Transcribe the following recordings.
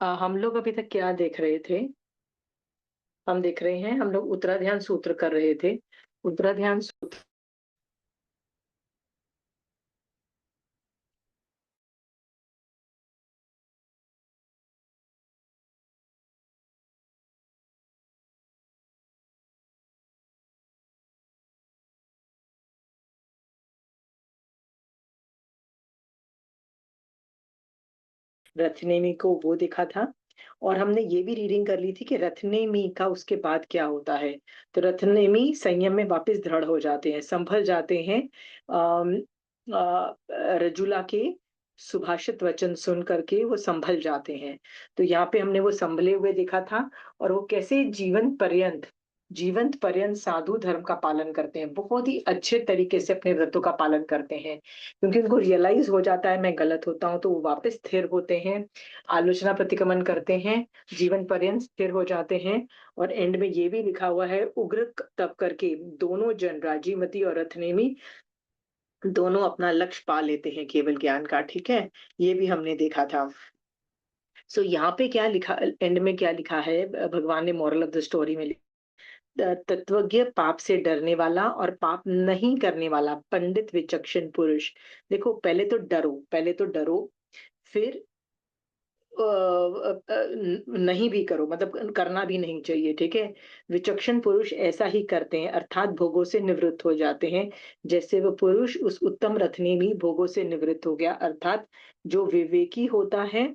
हम लोग अभी तक क्या देख रहे थे? हम देख रहे हैं, हम लोग उत्तराध्यान सूत्र कर रहे थे। उत्तराध्यान सूत्र। रथनेमी को वो देखा था। और हमने ये भी रीडिंग कर ली थी कि रथनेमी का उसके बाद क्या होता है। तो रथनेमी संयम में वापस दृढ़ हो जाते हैं, संभल जाते हैं। अम, रजुला के सुभाषित वचन सुन करके वो संभल जाते हैं। तो यहाँ पे हमने वो संभले हुए देखा था। और वो कैसे जीवंत पर्यंत साधु धर्म का पालन करते हैं, बहुत ही अच्छे तरीके से अपने व्रतों का पालन करते हैं, क्योंकि उनको रियलाइज हो जाता है मैं गलत होता हूँ, तो वो वापस स्थिर होते हैं, आलोचना प्रतिगमन करते हैं, जीवन पर्यंत स्थिर हो जाते हैं। और एंड में ये भी लिखा हुआ है, उग्र तप करके दोनों जन, राजीमती और रथनेमी, दोनों अपना लक्ष्य पा लेते हैं केवल ज्ञान का। ठीक है, ये भी हमने देखा था। सो यहाँ पे क्या लिखा, एंड में क्या लिखा है, भगवान ने मॉरल ऑफ द स्टोरी में तत्वज्ञ, पाप से डरने वाला और पाप नहीं करने वाला पंडित विचक्षण पुरुष। देखो, पहले तो डरो, फिर नहीं भी करो, मतलब करना भी नहीं चाहिए। ठीक है, विचक्षण पुरुष ऐसा ही करते हैं, अर्थात भोगों से निवृत्त हो जाते हैं। जैसे वो पुरुष उस उत्तम रथनी में भोगों से निवृत्त हो गया, अर्थात जो विवेकी होता है,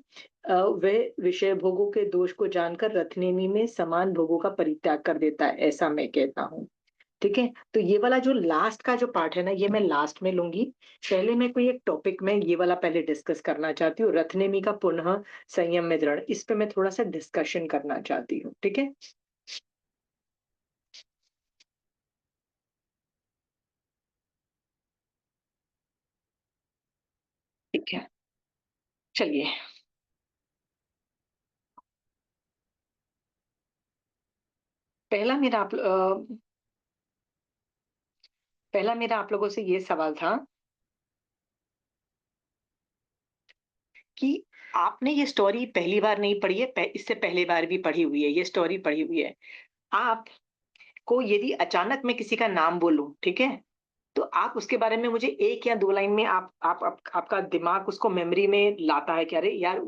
वह विषय भोगों के दोष को जानकर रथनेमी में समान भोगों का परित्याग कर देता है, ऐसा मैं कहता हूँ। ठीक है, तो ये वाला जो लास्ट का जो पार्ट है ना, ये मैं लास्ट में लूंगी। पहले मैं कोई एक टॉपिक में ये वाला पहले डिस्कस करना चाहती हूँ, रथनेमी का पुनः संयम में दृढ़, इस पे मैं थोड़ा सा डिस्कशन करना चाहती हूँ। ठीक है। ठीक है, चलिए। पहला मेरा आप पहला मेरा आप लोगों से ये सवाल था कि आपने ये स्टोरी पहली बार नहीं पढ़ी है, इससे पहली बार भी पढ़ी हुई है, ये स्टोरी पढ़ी हुई है। आप को यदि अचानक मैं किसी का नाम बोलूं, ठीक है, तो आप उसके बारे में मुझे 1 या 2 लाइन में आपका दिमाग उसको मेमोरी में लाता है कि अरे यार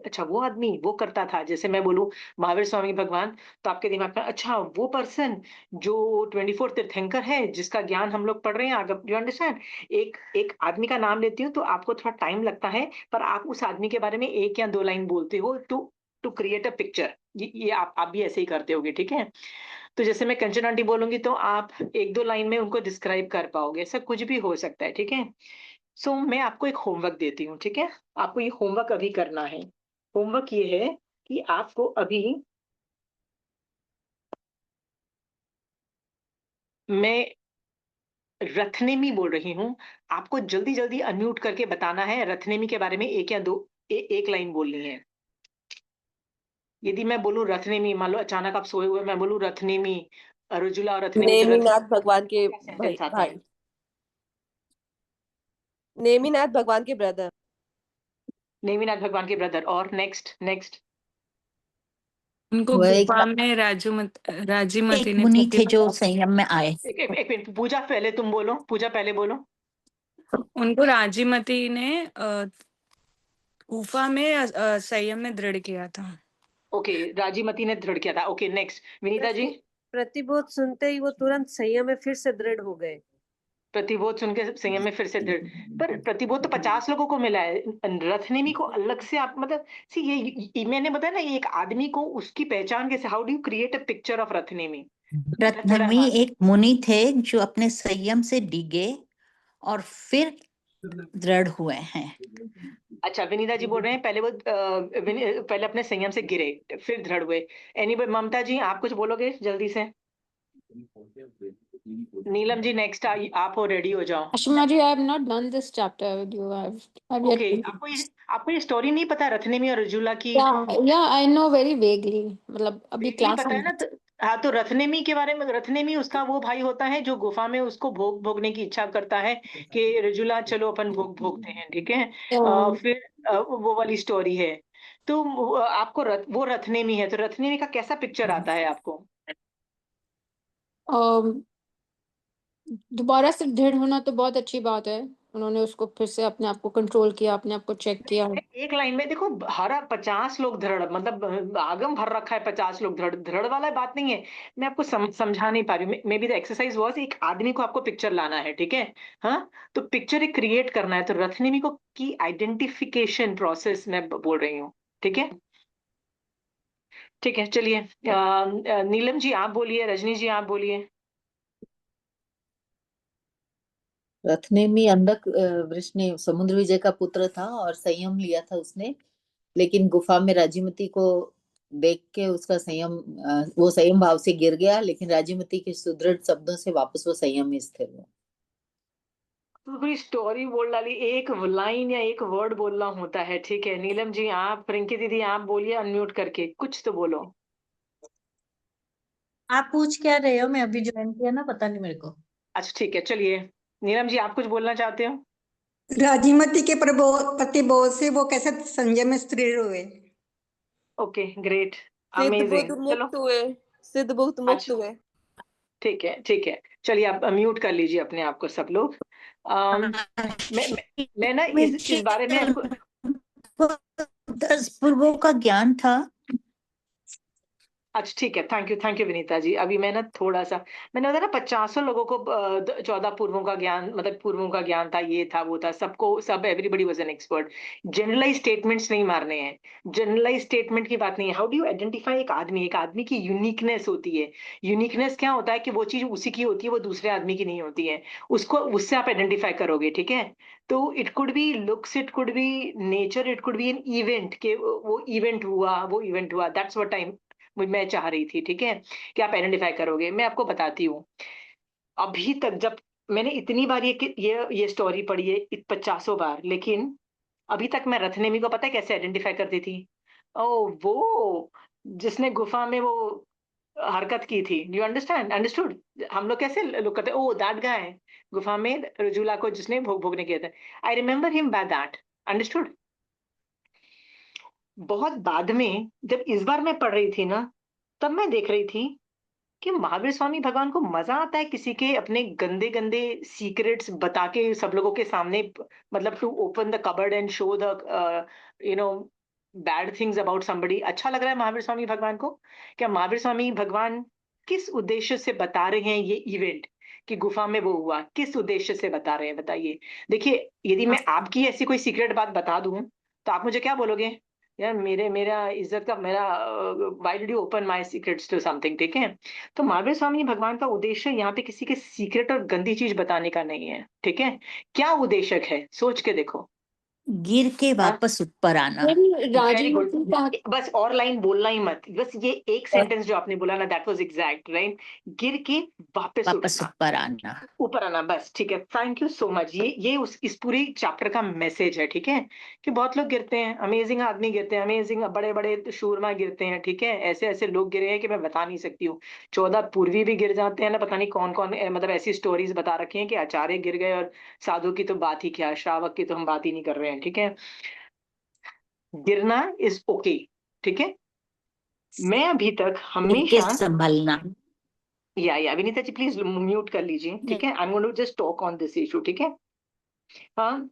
अच्छा वो आदमी वो करता था। जैसे मैं बोलूँ महावीर स्वामी भगवान, तो आपके दिमाग में अच्छा वो पर्सन जो 24 तीर्थंकर है, जिसका ज्ञान हम लोग पढ़ रहे हैं आगे, यू अंडरस्टैंड? एक एक आदमी का नाम लेती हूँ तो आपको थोड़ा टाइम लगता है, पर आप उस आदमी के बारे में 1 या 2 लाइन बोलते हो to to create a picture. ये आप भी ऐसे ही करते होगे, ठीक है? तो जैसे मैं कंचन आंटी बोलूँगी तो आप 1-2 लाइन में उनको डिस्क्राइब कर पाओगे, ऐसा कुछ भी हो सकता है, ठीक है? सो मैं आपको एक होमवर्क देती हूँ, ठीक है? आपको ये होमवर्क अभी करना है। होमवर्क ये है कि आपको अभी मैं रथनेमी बोल रही हूँ, आपको जल्दी-जल्दी अनम्यूट करके बताना है, रथनेमी के बारे में 1 या 2 1 लाइन बोलनी है। यदि मैं बोलूँ रथनेमी, मान लो अचानक आप सोए हुए, मैं बोलूँ रथनेमी, रुजुला और रथनेमी, तो नेमिनाथ भगवान के क्या भाई सेंटेंस आता है? भाई नेमिनाथ भगवान के ब्रदर। नेमिनाथ भगवान के ब्रदर। और नेक्स्ट नेक्स्ट। उनको वो एक गुफा में राजीमती एक ने मुनि थे जो प्रतिभा, संयम में आए। एक मिनट, पूजा पहले तुम बोलो, पूजा पहले बोलो। उनको राजीमती ने गुफा में संयम में दृढ़ किया था। ओके, राजीमती ने दृढ़ किया था। Okay, next Vinita ji. प्रतिबोध सुनते ही वो तुरंत संयम में फिर से दृढ़ हो गए। प्रतिबोध सुन के संयम में फिर से दृढ़। पर प्रतिबोध तो 50 लोगों को मिला है, रथनेमी को अलग से आप मतलब, सी ये मैंने बताया ना, ये एक आदमी को उसकी पहचान कैसे, how do you create a picture of Rathanemi? That's what I रत्नवी एम आस्किंग। एक मुनि थे जो अपने संयम से डिगे और फिर दृढ़ हुए हैं। अच्छा, विनीता जी बोल रहे हैं पहले पहले अपने संयम से गिरे, फिर दृढ़ हुए। एनीबॉडी, ममता जी आप कुछ बोलोगे जल्दी से? नीलम जी नेक्स्ट, आप हो, रेडी हो जाओ। Ashima ji, I have not done this chapter with you. I've yet okay, to. आपको ये स्टोरी नहीं पता रथनेमी और रजुला की? Yeah, I know very vaguely. मतलब अभी Vaguely क्लास पता है में। ना, तो हाँ, तो रथनेमी के बारे में, रथनेमी उसका वो भाई होता है जो गुफा में उसको भोगने की इच्छा करता है कि रजुला चलो अपन भोगते हैं, ठीक है? Yeah. फिर वो वाली स्टोरी है। तो आपको वो रथनेमी है, तो रथनेमी का कैसा पिक्चर आता है आपको? um, दोबारा से दृढ़ होना तो बहुत अच्छी बात है। उन्होंने उसको फिर से अपने आप को कंट्रोल किया, अपने आप को चेक किया। एक लाइन में देखो, हरा 50 लोग दृढ़, मतलब आगम भर रखा है 50 लोग दृढ़, दृढ़ वाला बात नहीं है। मैं आपको समझा नहीं पा रही हूँ। May be the exercise was, एक आदमी को आपको पिक्चर लाना है, ठीक है? हाँ, तो पिक्चर एक क्रिएट करना है, तो रथनेमी को की आइडेंटिफिकेशन प्रोसेस मैं बोल रही हूँ, ठीक है? ठीक है, चलिए। नीलम जी आप बोलिए, रजनी जी आप बोलिए। रथनेमी अंधक वृष ने समुद्र विजय का पुत्र था और संयम लिया था उसने, लेकिन गुफा में राजीमती को देख के उसका संयम, वो संयम भाव से गिर गया, लेकिन राजीमती के सुदृढ़ शब्दों से वापस वो संयम में स्थिर हुआ। तो पूरी स्टोरी बोल डाली, एक लाइन या एक वर्ड बोलना होता है, ठीक है? नीलम जी आप, रिंकी दीदी आप बोलिए अनम्यूट करके, कुछ तो बोलो। आप पूछ क्या रहे हो? मैं अभी ज्वाइन किया ना, पता नहीं मेरे को। अच्छा ठीक है, चलिए नीलम जी आप कुछ बोलना चाहते हो? राजीमती के प्रतिबोध से वो कैसे संयम में स्थिर हुए। ओके ग्रेट, सिद्ध बुद्ध अमेजिंग। चलो मुक्त हुए, सिद्ध बुद्ध मुक्त अच्छा हुए। ठीक है, ठीक है, चलिए आप म्यूट कर लीजिए अपने आप को सब लोग। मैं ना इस बारे में आपको, उनको 10 पूर्वों का ज्ञान था। अच्छा ठीक है, थैंक यू विनीता जी। अभी मैं ना थोड़ा सा, मैंने बताया ना 50 लोगों को 14 पूर्वों का ज्ञान, मतलब पूर्वों का ज्ञान था, ये था वो था, सबको सब, everybody was an expert. Generalise statements नहीं मारने हैं, जनरलाइज स्टेटमेंट की बात नहीं है। हाउ डू यू आइडेंटिफाई एक आदमी की यूनिकनेस होती है। यूनिकनेस क्या होता है कि वो चीज उसी की होती है, वो दूसरे आदमी की नहीं होती है, उसको उससे आप आइडेंटिफाई करोगे, ठीक है? तो it could be looks, it could be nature, it could be an event, के वो इवेंट हुआ, दैट्स व्हाट टाइम मैं चाह रही थी, ठीक है? कि आप आइडेंटिफाई करोगे। मैं आपको बताती हूँ, अभी तक जब मैंने इतनी बार ये स्टोरी पढ़ी है, 50 बार, लेकिन अभी तक मैं रथनेमी को पता है कैसे आइडेंटिफाई करती थी? ओ, वो जिसने गुफा में वो हरकत की थी, यू अंडरस्टूड? हम लोग कैसे लोग करते, ओ दैट गाय, गुफा में रजूला को जिसने भोगने किया था, I remember him by that, understood? बहुत बाद में जब इस बार मैं पढ़ रही थी ना, तब मैं देख रही थी कि महावीर स्वामी भगवान को मजा आता है किसी के अपने गंदे गंदे सीक्रेट्स बता के सब लोगों के सामने, मतलब to open the cupboard and show the you know bad things about somebody. अच्छा लग रहा है महावीर स्वामी भगवान को? क्या महावीर स्वामी भगवान किस उद्देश्य से बता रहे हैं ये इवेंट कि गुफा में वो हुआ? किस उद्देश्य से बता रहे हैं, बताइए। देखिए, यदि मैं आपकी ऐसी कोई सीक्रेट बात बता दूं, तो आप मुझे क्या बोलोगे? यार मेरा इज्जत का, मेरा why did you open my secrets to something, ठीक है? तो महावीर स्वामी भगवान का उद्देश्य यहाँ पे किसी के सीक्रेट और गंदी चीज बताने का नहीं है, ठीक है? क्या उद्देश्य है, सोच के देखो। गिर के हाँ, वापस ऊपर आना। Very good. राजीमती का बस और लाइन बोलना ही मत, बस ये एक सेंटेंस जो आपने बोला ना, दैट वाज एग्जैक्ट, राइट? गिर के वापस वापस उठना, ऊपर आना। ऊपर आना, बस ठीक है। Thank you so much. ये इस पूरी चैप्टर का मैसेज है, ठीक है? कि बहुत लोग गिरते हैं, अमेजिंग आदमी गिरते हैं, अमेजिंग बड़े बड़े शूरमा गिरते हैं, ठीक है? ऐसे ऐसे लोग गिरे हैं कि मैं बता नहीं सकती हूँ। 14 पूर्वी भी गिर जाते हैं ना, पता नहीं कौन कौन, मतलब ऐसी स्टोरीज बता रखी हैं कि आचार्य गिर गए, और साधु की तो बात ही क्या, श्रावक की तो हम बात ही नहीं कर रहे हैं, ठीक है? गिरना इज ओके, ठीक है? मैं अभी तक गिर के हमेशा, संभलना। या विनीता जी प्लीज म्यूट कर लीजिए, ठीक है? I am going to just talk on this issue, ठीक है? हाँ,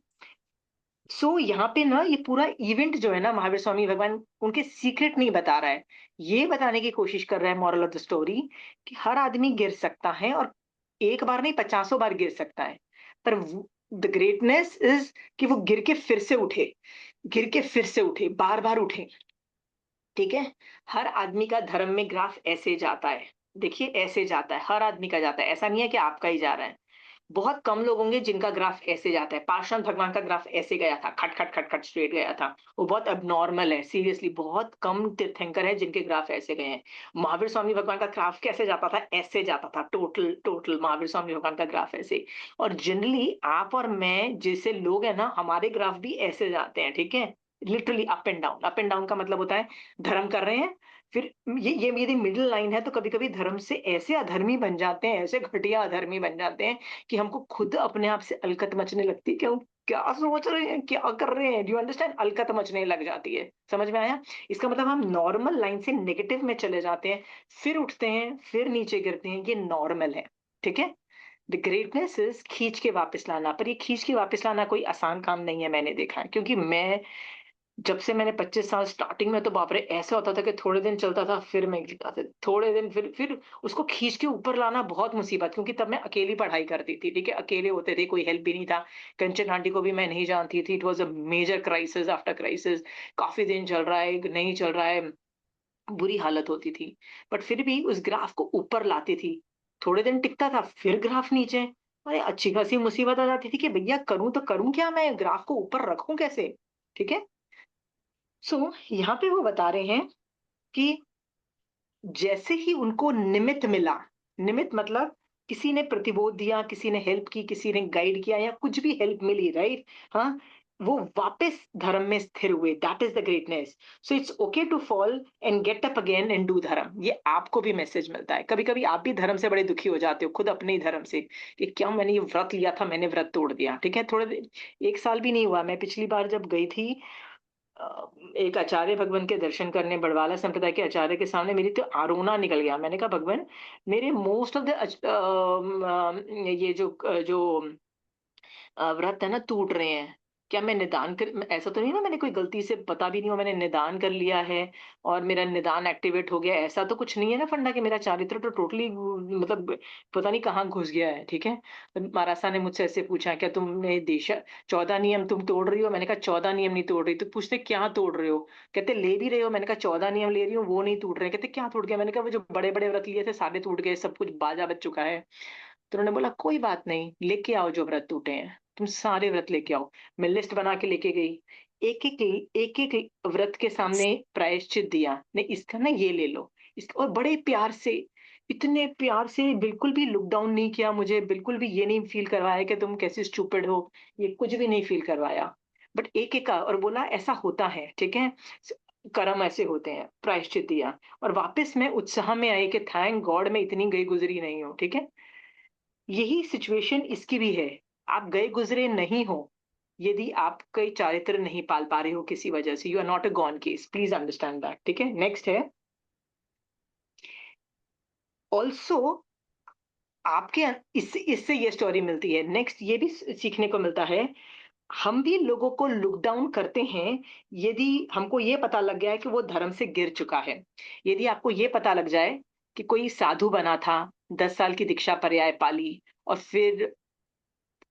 सो यहाँ पे ना ये पूरा इवेंट जो है ना, महावीर स्वामी भगवान उनके सीक्रेट नहीं बता रहा है, ये बताने की कोशिश कर रहा है, मॉरल ऑफ द स्टोरी, कि हर आदमी गिर सकता है, और एक बार नहीं 50 बार गिर सकता है, पर द ग्रेटनेस इज कि वो गिर के फिर से उठे, गिर के फिर से उठे, बार बार उठे, ठीक है? हर आदमी का धर्म में ग्राफ ऐसे जाता है, देखिए ऐसे जाता है, हर आदमी का जाता है, ऐसा नहीं है कि आपका ही जा रहा है। बहुत कम लोग होंगे जिनका ग्राफ ऐसे जाता है। पार्श्व भगवान का ग्राफ ऐसे गया था, खट खट खट खट स्ट्रेट गया था, वो बहुत अबनॉर्मल है, सीरियसली बहुत कम तीर्थंकर है जिनके ग्राफ ऐसे गए हैं। महावीर स्वामी भगवान का ग्राफ कैसे जाता था? ऐसे जाता था, टोटल टोटल महावीर स्वामी भगवान का ग्राफ ऐसे। और जनरली आप और मैं जैसे लोग हैं ना, हमारे ग्राफ भी ऐसे जाते हैं, ठीक है? Literally up and down. Up and down का मतलब होता है धर्म कर रहे हैं, फिर ये यदि मिडिल लाइन है, तो कभी कभी धर्म से ऐसे अधर्मी बन जाते हैं, ऐसे घटिया अधर्मी बन जाते हैं कि हमको खुद अपने आप से अलकत मचने लगती है, क्यों क्या सोच रहे हैं, क्या कर रहे हैं, डू यू अंडरस्टैंड? अलकत मचने लग जाती है। समझ में आया? इसका मतलब हम नॉर्मल लाइन से नेगेटिव में चले जाते हैं, फिर उठते हैं, फिर नीचे गिरते हैं, ये नॉर्मल है। ठीक है? द ग्रेटनेस इज खींच के वापस लाना, पर ये खींच के वापस लाना कोई आसान काम नहीं है, मैंने देखा है। क्योंकि मैं जब से मैंने 25 साल, स्टार्टिंग में तो बाप रे ऐसा होता था कि थोड़े दिन चलता था फिर मैं गिरता था, थोड़े दिन फिर उसको खींच के ऊपर लाना बहुत मुसीबत। क्योंकि तब मैं अकेली पढ़ाई करती थी, ठीक है, अकेले होते थे, कोई हेल्प भी नहीं था। कंचन आंटी को भी मैं नहीं जानती थी। It was a major crisis after crisis. काफी दिन चल रहा है, नहीं चल रहा है, बुरी हालत होती थी। बट फिर भी उस ग्राफ को ऊपर लाती थी। थोड़े दिन टिकता था, फिर ग्राफ नीचे। अरे अच्छी खासी मुसीबत आ जाती थी कि भैया करूं तो करूं क्या, मैं ग्राफ को ऊपर रखूं कैसे? ठीक है? सो यहाँ पे वो बता रहे हैं कि जैसे ही उनको निमित्त मिला, निमित्त मतलब किसी ने प्रतिबोध दिया, किसी ने हेल्प की, किसी ने गाइड किया, या कुछ भी हेल्प मिली, राइट? हाँ, वो वापस धर्म में स्थिर हुए। That is the greatness. So it's okay to fall and get up again and do dharma. ये आपको भी मैसेज मिलता है। कभी कभी आप भी धर्म से बड़े दुखी हो जाते हो, खुद अपने ही धर्म से, कि क्या मैंने ये व्रत लिया था, मैंने व्रत तोड़ दिया। ठीक है? एक साल भी नहीं हुआ, मैं पिछली बार जब गई थी एक आचार्य भगवान के दर्शन करने, बड़वाला संप्रदाय के आचार्य के सामने, मेरी तो आरोना निकल गया। मैंने कहा भगवान, मेरे मोस्ट ऑफ द ये जो व्रत है ना, टूट रहे हैं। क्या मैं निदान कर, ऐसा तो नहीं ना मैंने कोई गलती से, पता भी नहीं हो, मैंने निदान कर लिया है और मेरा निदान एक्टिवेट हो गया, ऐसा तो कुछ नहीं है ना फंडा, कि मेरा चारित्र तो टोटली मतलब पता नहीं कहाँ घुस गया है। ठीक है? तो महाराज साहब ने मुझसे ऐसे पूछा, क्या तुमने देश 14 नियम तुम तोड़ रही हो? मैंने कहा 14 नियम नहीं तोड़ रही। तो पूछते क्या तोड़ रहे हो? कहते ले भी रहे हो। मैंने कहा 14 नियम ले रही हूँ, वो नहीं टूट रहे। कहते क्या टूट गया? मैंने कहा वो जो बड़े बड़े व्रत लिए थे सारे टूट गए, सब कुछ बाजा बच चुका है। तो उन्होंने बोला कोई बात नहीं, लेके आओ जो व्रत टूटे हैं, तुम सारे व्रत लेके आओ। मैं लिस्ट बना के लेके गई, एक एक व्रत के सामने प्रायश्चित दिया, नहीं इसका ना ये ले लो, इसका। और बड़े प्यार से, इतने प्यार से, बिल्कुल भी लुक डाउन नहीं किया मुझे, बिल्कुल भी ये नहीं फील करवाया कि तुम कैसे स्टूपिड हो, ये कुछ भी नहीं फील करवाया। बट एक एक का, और बोला ऐसा होता है, ठीक है, कर्म ऐसे होते हैं, प्रायश्चित दिया। और वापस मैं उत्साह में आई कि थैंक गॉड मैं इतनी गई गुजरी नहीं हूँ। ठीक है? यही सिचुएशन इसकी भी है। आप गए गुजरे नहीं हो, यदि आप कोई चारित्र नहीं पाल पा रहे हो किसी वजह से, you are not a gone case, please understand that. ठीक है? नेक्स्ट है ऑल्सो, आपके इससे ये स्टोरी मिलती है। नेक्स्ट ये भी सीखने को मिलता है, हम भी लोगों को लुक डाउन करते हैं यदि हमको ये पता लग गया है कि वो धर्म से गिर चुका है। यदि आपको ये पता लग जाए कि कोई साधु बना था, 10 साल की दीक्षा पर्याय पाली, और फिर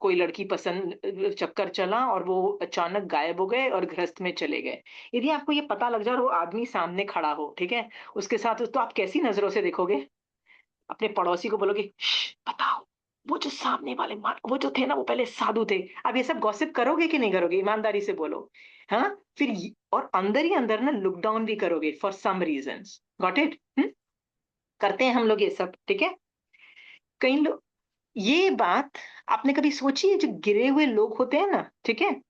कोई लड़की पसंद चक्कर चला और वो अचानक गायब हो गए और गृहस्थ में चले गए। यदि आपको ये पता लग जाए और वो आदमी सामने खड़ा हो, ठीक है, उसके साथ, तो आप कैसी नजरों से देखोगे? अपने पड़ोसी को बोलोगे बताओ, वो जो सामने वाले वो जो थे ना, वो पहले साधु थे। अब ये सब गॉसिप करोगे कि नहीं करोगे? ईमानदारी से बोलो। हाँ, फिर और अंदर ही अंदर ना लुक डाउन भी करोगे for some reasons. Got it? करते हैं हम लोग ये सब। ठीक है? कई लोग, ये बात आपने कभी सोची है, जो गिरे हुए लोग होते हैं ना, ठीक है,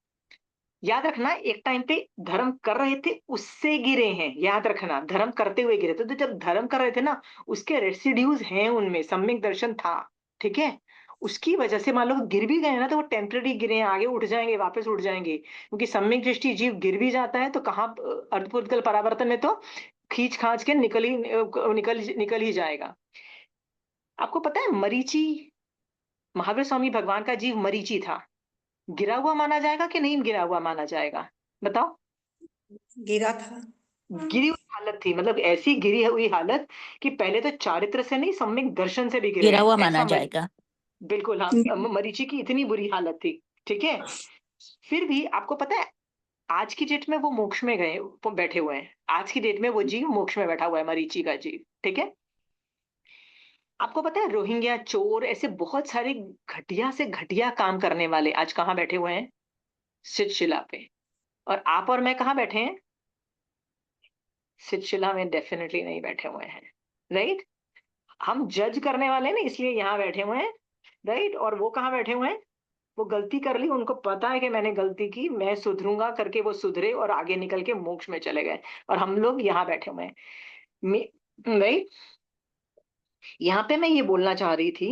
याद रखना, एक टाइम पे धर्म कर रहे थे उससे गिरे हैं, याद रखना, धर्म करते हुए गिरे थे। तो जब धर्म कर रहे थे ना, उसके रेसिड्यूज हैं उनमें, सम्यक दर्शन था। ठीक है? उसकी वजह से मान लो गिर भी गए ना, तो वो टेम्पररी गिरे हैं, आगे उठ जाएंगे, वापस उठ जाएंगे। क्योंकि सम्यक दृष्टि जीव गिर भी जाता है तो कहाँ, अर्धपुर्तकल परावर्तन में तो खींच खांच के निकल ही जाएगा। आपको पता है मरीचि, महावीर स्वामी भगवान का जीव मरीचि था, गिरा हुआ माना जाएगा कि नहीं गिरा हुआ माना जाएगा? बताओ। गिरा था। गिरी हुई हालत थी, मतलब ऐसी गिरी हुई हालत कि पहले तो चारित्र से नहीं, सम्यक दर्शन से भी गिरे गिरा हैं, हुआ माना ऐसा जाएगा। बिल्कुल। हाँ, मरीचि की इतनी बुरी हालत थी। ठीक है? फिर भी आपको पता है, आज की डेट में वो मोक्ष में गए, वो बैठे हुए हैं। आज की डेट में वो जीव मोक्ष में बैठा हुआ है, मरीचि का जीव। ठीक है? आपको पता है रोहिंग्या, चोर, ऐसे बहुत सारे घटिया से घटिया काम करने वाले आज कहाँ बैठे हुए हैं? शिला पे। और आप और मैं कहाँ बैठे हैं? शिला में डेफिनेटली नहीं बैठे हुए हैं, राइट? हम जज करने वाले हैं ना, इसलिए यहाँ बैठे हुए हैं, राइट? और वो कहाँ बैठे हुए हैं? वो गलती कर ली, उनको पता है कि मैंने गलती की, मैं सुधरूंगा करके वो सुधरे और आगे निकल के मोक्ष में चले गए। और हम लोग यहाँ बैठे हुए हैं, राइट? यहाँ पे मैं ये बोलना चाह रही थी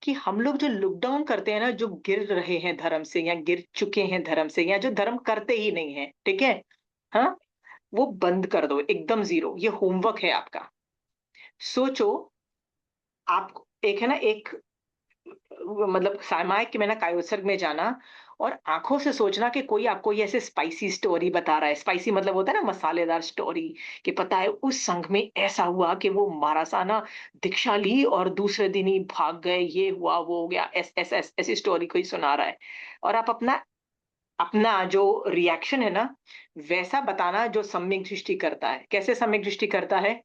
कि हम लोग जो लुक डाउन करते हैं ना, जो गिर रहे हैं धर्म से या गिर चुके हैं धर्म से या जो धर्म करते ही नहीं है, ठीक है, हाँ, वो बंद कर दो एकदम जीरो। ये होमवर्क है आपका। सोचो, आप एक है ना, एक मतलब सामायिक में ना कायोत्सर्ग में जाना और आंखों से सोचना कि कोई आपको ये ऐसे स्पाइसी स्टोरी बता रहा है। स्पाइसी मतलब होता है ना मसालेदार स्टोरी, कि पता है उस संघ में ऐसा हुआ कि वो मारासाना दीक्षा ली और दूसरे दिन ही भाग गए, ये हुआ वो हो गया, ऐसी स्टोरी कोई सुना रहा है। और आप अपना अपना जो रिएक्शन है ना, वैसा बताना जो सम्यक दृष्टि करता है। कैसे सम्यक दृष्टि करता है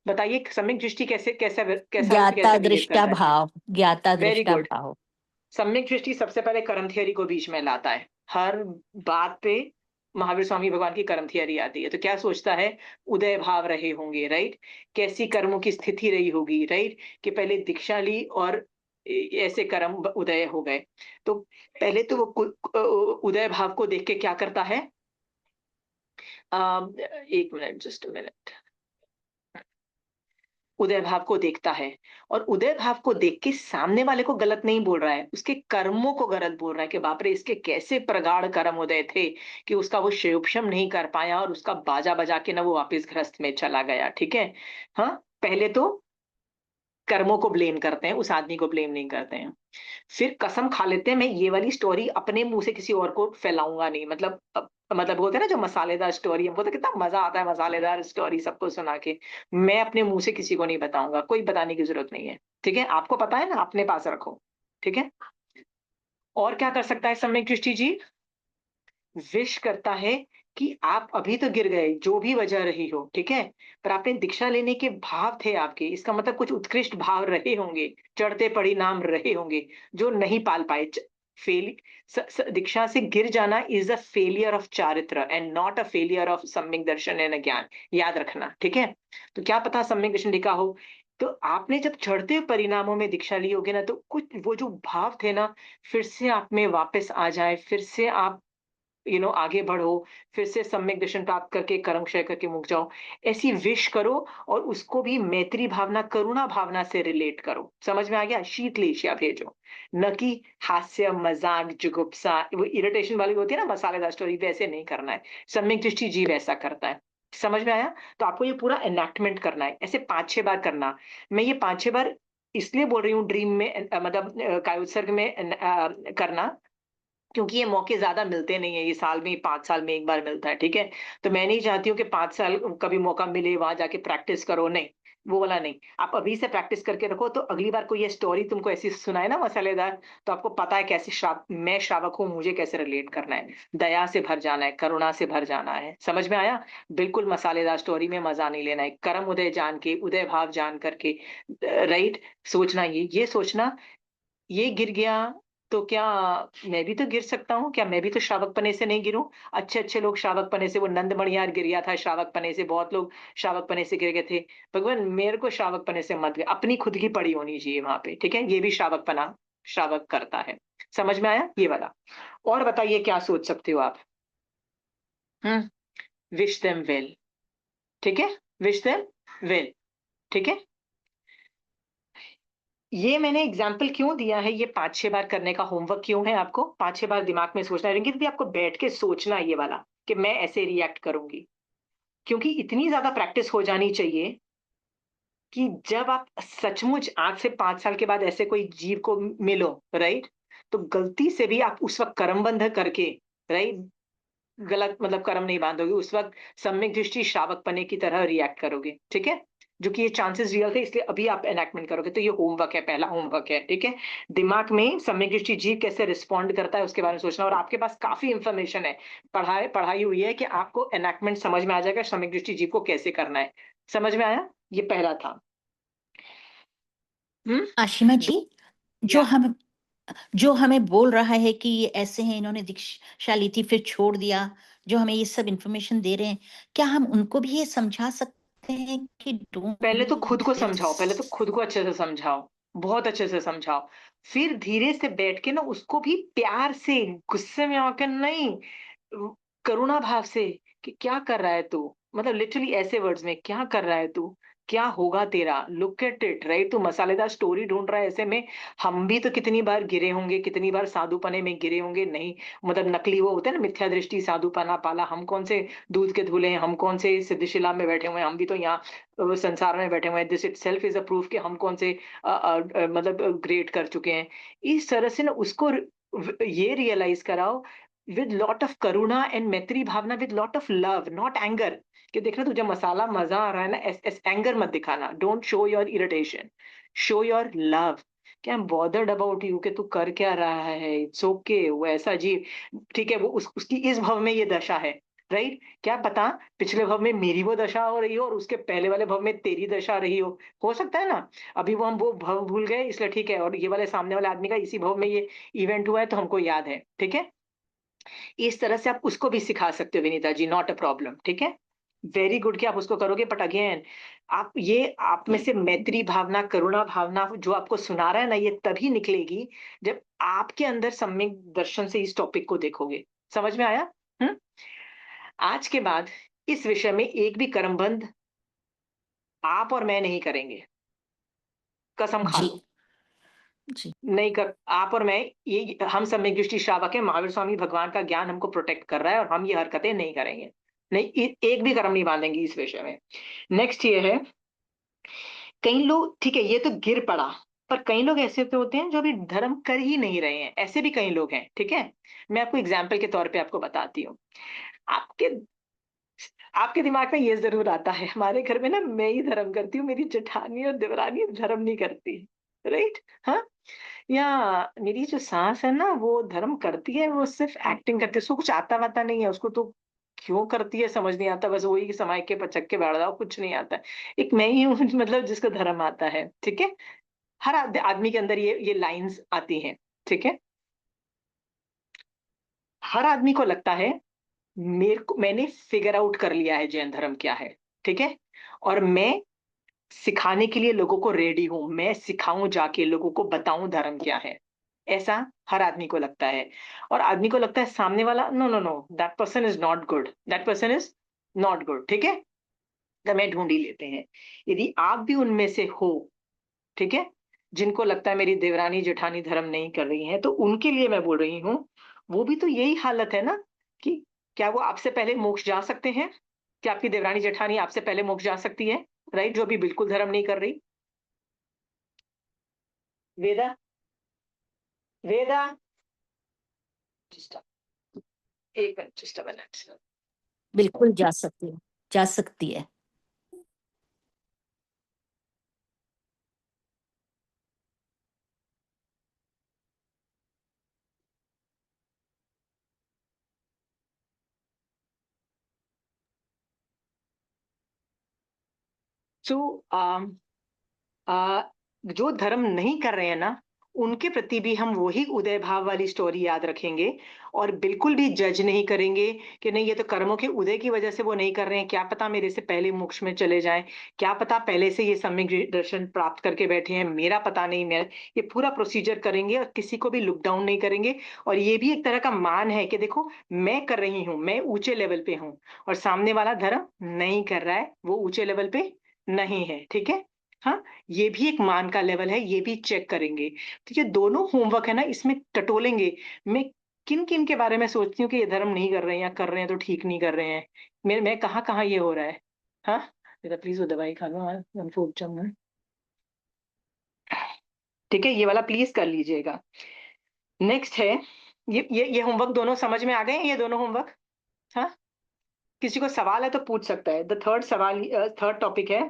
बताइए? सम्यक दृष्टि कैसे कैसा कैसा ज्ञाता कैसा बिहेव दृष्टा करता है? भाव, ज्ञाता वेरी दृष्टा गुड। भाव। सम्यक दृष्टि सबसे पहले कर्म थियरी को बीच में लाता है। हर बात पे महावीर स्वामी भगवान की कर्म थियरी आती है। तो क्या सोचता है? उदय भाव रहे होंगे, राइट? कैसी कर्मों की स्थिति रही होगी, राइट? कि पहले दीक्षा ली और ऐसे कर्म उदय हो गए। तो पहले तो वो उदय भाव को देख के क्या करता है? एक मिनट, जस्ट मिनट। उदय भाव को देखता है और उदय भाव को देख के सामने वाले को गलत नहीं बोल रहा है, उसके कर्मों को गलत बोल रहा है कि बाप रे, इसके कैसे प्रगाढ़ कर्म उदय थे कि उसका वो शिवक्षम नहीं कर पाया और उसका बाजा बजा के ना वो वापिस गृहस्थ में चला गया। ठीक है, हाँ, पहले तो कर्मों को ब्लेम करते हैं, उस आदमी को ब्लेम नहीं करते हैं। फिर कसम खा लेते हैं, मैं ये वाली स्टोरी अपने मुंह से किसी और को फैलाऊंगा नहीं। मतलब होता है ना जो मसालेदार स्टोरी, हमको तो कितना मजा आता है मसालेदार स्टोरी सबको सुना के। मैं अपने मुंह से किसी को नहीं बताऊंगा, कोई बताने की जरूरत नहीं है। ठीक है, आपको पता है ना, अपने पास रखो। ठीक है। और क्या कर सकता है सम्यक दृष्टि जी? विश करता है कि आप अभी तो गिर गए, जो भी वजह रही हो, ठीक है, पर आपने दीक्षा लेने के भाव थे आपके, इसका मतलब कुछ उत्कृष्ट भाव रहे होंगे, चढ़ते परिणाम रहे होंगे जो नहीं पाल पाए। फेल दीक्षा से गिर जाना इज अ फेलियर ऑफ चारित्र and not a failure of सम्यक दर्शन एंड ज्ञान। याद रखना, ठीक है। तो क्या पता सम्यक दर्शन लिखा हो, तो आपने जब चढ़ते परिणामों में दीक्षा ली होगी ना, तो कुछ वो जो भाव थे ना, फिर से आप में वापस आ जाए, फिर से आप आगे बढ़ो, फिर से सम्यक दर्शन प्राप्त करके कर्म क्षय करके मुक जाओ। ऐसी विश करो और उसको भी मैत्री भावना, करुणा भावना से रिलेट करो। समझ में आ गया? शीतलेशिया भेजो, न कि हास्य मजाक जुगुप्सा, वो इरिटेशन वाली होती है ना मसालेदार स्टोरी, वैसे नहीं करना है। सम्यक दृष्टि जी वैसा करता है। समझ में आया? तो आपको ये पूरा एनैक्टमेंट करना है, ऐसे 5-6 बार करना। मैं ये 5-6 बार इसलिए बोल रही हूँ ड्रीम में, मतलब कायोत्सर्ग में करना, क्योंकि ये मौके ज्यादा मिलते नहीं है, ये साल में 5 साल में एक बार मिलता है। ठीक है, तो मैं नहीं चाहती हूँ कि 5 साल कभी मौका मिले वहां जाके प्रैक्टिस करो, नहीं, वो वाला नहीं। आप अभी से प्रैक्टिस करके रखो, तो अगली बार कोई ये स्टोरी तुमको ऐसी सुनाए ना मसालेदार, तो आपको पता है कैसे मैं श्रावक हूँ, मुझे कैसे रिलेट करना है। दया से भर जाना है, करुणा से भर जाना है। समझ में आया? बिल्कुल मसालेदार स्टोरी में मजा नहीं लेना है, कर्म उदय जान के, उदय भाव जान करके, राइट? सोचना ये सोचना, ये गिर गया तो क्या मैं भी तो गिर सकता हूँ? क्या मैं भी तो श्रावक पने से नहीं गिरूं? अच्छे अच्छे लोग श्रावक पने से, वो नंद मणियार गिर गया था श्रावक पने से, बहुत लोग श्रावक पने से गिर गए थे। भगवान मेरे को श्रावक पने से मत गए, अपनी खुद की पड़ी होनी चाहिए वहां पे। ठीक है, ये भी श्रावक पना श्रावक करता है। समझ में आया ये वाला? और बताइए क्या सोच सकते हो आप? Wish them well. ठीक है, विश देम वेल। ठीक है, ये मैंने एग्जाम्पल क्यों दिया है, ये 5-6 बार करने का होमवर्क क्यों है आपको? 5-6 बार दिमाग में सोचना है, रंगीत भी आपको बैठ के सोचना है ये वाला, कि मैं ऐसे रिएक्ट करूंगी। क्योंकि इतनी ज्यादा प्रैक्टिस हो जानी चाहिए कि जब आप सचमुच आज से 5 साल के बाद ऐसे कोई जीव को मिलो, राइट, तो गलती से भी आप उस वक्त कर्मबंध करके, राइट, गलत मतलब कर्म नहीं बांधोगे, उस वक्त सम्यक दृष्टि श्रावक पने की तरह रिएक्ट करोगे। ठीक है, जो कि ये चांसेस रियल थे, इसलिए अभी आप एनैक्टमेंट करोगे। तो ये होमवर्क है, पहला होमवर्क है। ठीक है, दिमाग में सम्यक दृष्टि जीव कैसे रिस्पॉन्ड करता है उसके बारे में सोचना, और आपके पास काफी इंफॉर्मेशन है, पढ़ाई हुई है, कि आपको एनैक्टमेंट समझ में आ जाएगा सम्यक दृष्टि जीव को कैसे करना है। समझ में आया? ये पहला था। आशिमा जी, जो या हम जो हमें बोल रहा है कि ये ऐसे हैं, इन्होंने दीक्षा ली थी फिर छोड़ दिया, जो हमें ये सब इंफॉर्मेशन दे रहे हैं, क्या हम उनको भी ये समझा सकते हैं कि डोंट पहले तो डू खुद को समझाओ, पहले तो दिस? खुद को अच्छे से समझाओ, बहुत अच्छे से समझाओ। फिर धीरे से बैठ के ना उसको भी प्यार से, गुस्से में आकर नहीं, करुणा भाव से, कि क्या कर रहा है तू, मतलब लिटरली ऐसे वर्ड्स में, क्या कर रहा है तू, क्या होगा तेरा, लुक एट इट, राइट? तू मसालेदार स्टोरी ढूंढ रहा है, ऐसे में हम भी तो कितनी बार गिरे होंगे, कितनी बार साधुपने में गिरे होंगे, नहीं मतलब नकली वो होता है ना, मिथ्या दृष्टि साधुपना पाला, हम कौन से दूध के धुले हैं, हम कौन से सिद्धिशिला में बैठे हुए हैं, हम भी तो यहाँ संसार में बैठे हुए हैं। This it self is a proof कि हम कौन से मतलब ग्रेट कर चुके हैं। इस तरह से ना उसको ये रियलाइज कराओ विद लॉट ऑफ करुणा एंड मैत्री भावना, with lot of love, not anger, कि देखना तुझे मसाला मजा आ रहा है ना, एंगर मत दिखाना, don't show your irritation, show your love, कि I am bothered about you, कि तू कर क्या रहा है, इट्स ओके, वो ऐसा जी, ठीक है, वो उसकी इस भव में ये दशा है, राइट? क्या पता पिछले भव में मेरी वो दशा हो रही हो और उसके पहले वाले भव में तेरी दशा रही हो सकता है ना। अभी वो हम वो भव भूल गए इसलिए ठीक है, और ये वाले सामने वाले आदमी का इसी भव में ये इवेंट हुआ है तो हमको याद है, ठीक है? इस तरह से आप उसको भी सिखा सकते हो Vinita ji, not a problem, ठीक है? वेरी गुड कि आप उसको करोगे, बट अगेन आप में से मैत्री भावना, करुणा भावना जो आपको सुना रहा है ना, ये तभी निकलेगी जब आपके अंदर सम्यक दर्शन से इस टॉपिक को देखोगे। समझ में आया? हम्म। आज के बाद इस विषय में एक भी कर्मबंध आप और मैं नहीं करेंगे, कसम खा जी लो। जी नहीं कर, आप और मैं, ये हम सम्यक दृष्टि श्रावक है, महावीर स्वामी भगवान का ज्ञान हमको प्रोटेक्ट कर रहा है और हम ये हरकतें नहीं करेंगे, नहीं एक भी कर्म नहीं बांधेंगे इस विषय में। नेक्स्ट ये है, कई लोग, ठीक है ये तो गिर पड़ा, पर कई लोग ऐसे तो होते हैं जो अभी धर्म कर ही नहीं रहे हैं, ऐसे भी कई लोग हैं, ठीक है? मैं आपको एग्जाम्पल के तौर पे आपको बताती हूँ। आपके आपके दिमाग में ये जरूर आता है, हमारे घर में ना मैं ही धर्म करती हूँ, मेरी जेठानी और देवरानी धर्म नहीं करती, राइट? हाँ, या मेरी जो सास है ना वो धर्म करती है, वो सिर्फ एक्टिंग करती है, उसको कुछ आता वाता नहीं है, उसको तो क्यों करती है समझ नहीं आता, बस वही समय के पचक के बैठ जाओ, कुछ नहीं आता। एक मैं ही हूँ मतलब जिसको धर्म आता है, ठीक है? हर आदमी के अंदर ये लाइंस आती हैं, ठीक है? हर आदमी को लगता है मैंने फिगर आउट कर लिया है जैन धर्म क्या है, ठीक है? और मैं सिखाने के लिए लोगों को रेडी हूं, मैं सिखाऊं, जाके लोगों को बताऊं धर्म क्या है, ऐसा हर आदमी को लगता है। और आदमी को लगता है सामने वाला, no no no, that person is not good, that person is not good, ठीक है? तो मैं ढूंढ ही लेते हैं। यदि आप भी उनमें से हो, ठीक है, जिनको लगता है मेरी देवरानी जेठानी धर्म नहीं कर रही हैं, तो उनके लिए मैं बोल रही हूँ, वो भी तो यही हालत है ना, कि क्या वो आपसे पहले मोक्ष जा सकते हैं? क्या आपकी देवरानी जेठानी आपसे पहले मोक्ष जा सकती है, राइट? जो अभी बिल्कुल धर्म नहीं कर रही। वेदा, वेदा, एक मिनट, जस्ट अ मिनट। बिल्कुल जा सकती है। सो जो धर्म नहीं कर रहे हैं ना, उनके प्रति भी हम वही उदय भाव वाली स्टोरी याद रखेंगे, और बिल्कुल भी जज नहीं करेंगे कि नहीं ये तो कर्मों के उदय की वजह से वो नहीं कर रहे हैं, क्या पता मेरे से पहले मोक्ष में चले जाएं, क्या पता पहले से ये सम्यक दर्शन प्राप्त करके बैठे हैं, मेरा पता नहीं। मैं ये पूरा प्रोसीजर करेंगे और किसी को भी लुक डाउन नहीं करेंगे। और ये भी एक तरह का मान है कि देखो मैं कर रही हूँ, मैं ऊंचे लेवल पे हूँ, और सामने वाला धर्म नहीं कर रहा है, वो ऊंचे लेवल पे नहीं है, ठीक है? हाँ, ये भी एक मान का लेवल है, ये भी चेक करेंगे। तो ये दोनों होमवर्क है ना, इसमें टटोलेंगे। मैं किन किन के बारे में सोचती हूँ कि ये धर्म नहीं कर रहे हैं, या कर रहे हैं तो ठीक नहीं कर रहे हैं, मैं कहाँ कहाँ ये हो रहा है। हाँ, बेटा प्लीज वो दवाई खा लो, मैं फूट जाऊंगा, ठीक है? ये वाला प्लीज कर लीजिएगा। नेक्स्ट है, ये होमवर्क दोनों समझ में आ गए हैं, ये दोनों होमवर्क? हाँ, किसी को सवाल है तो पूछ सकता है। द थर्ड सवाल, थर्ड टॉपिक है,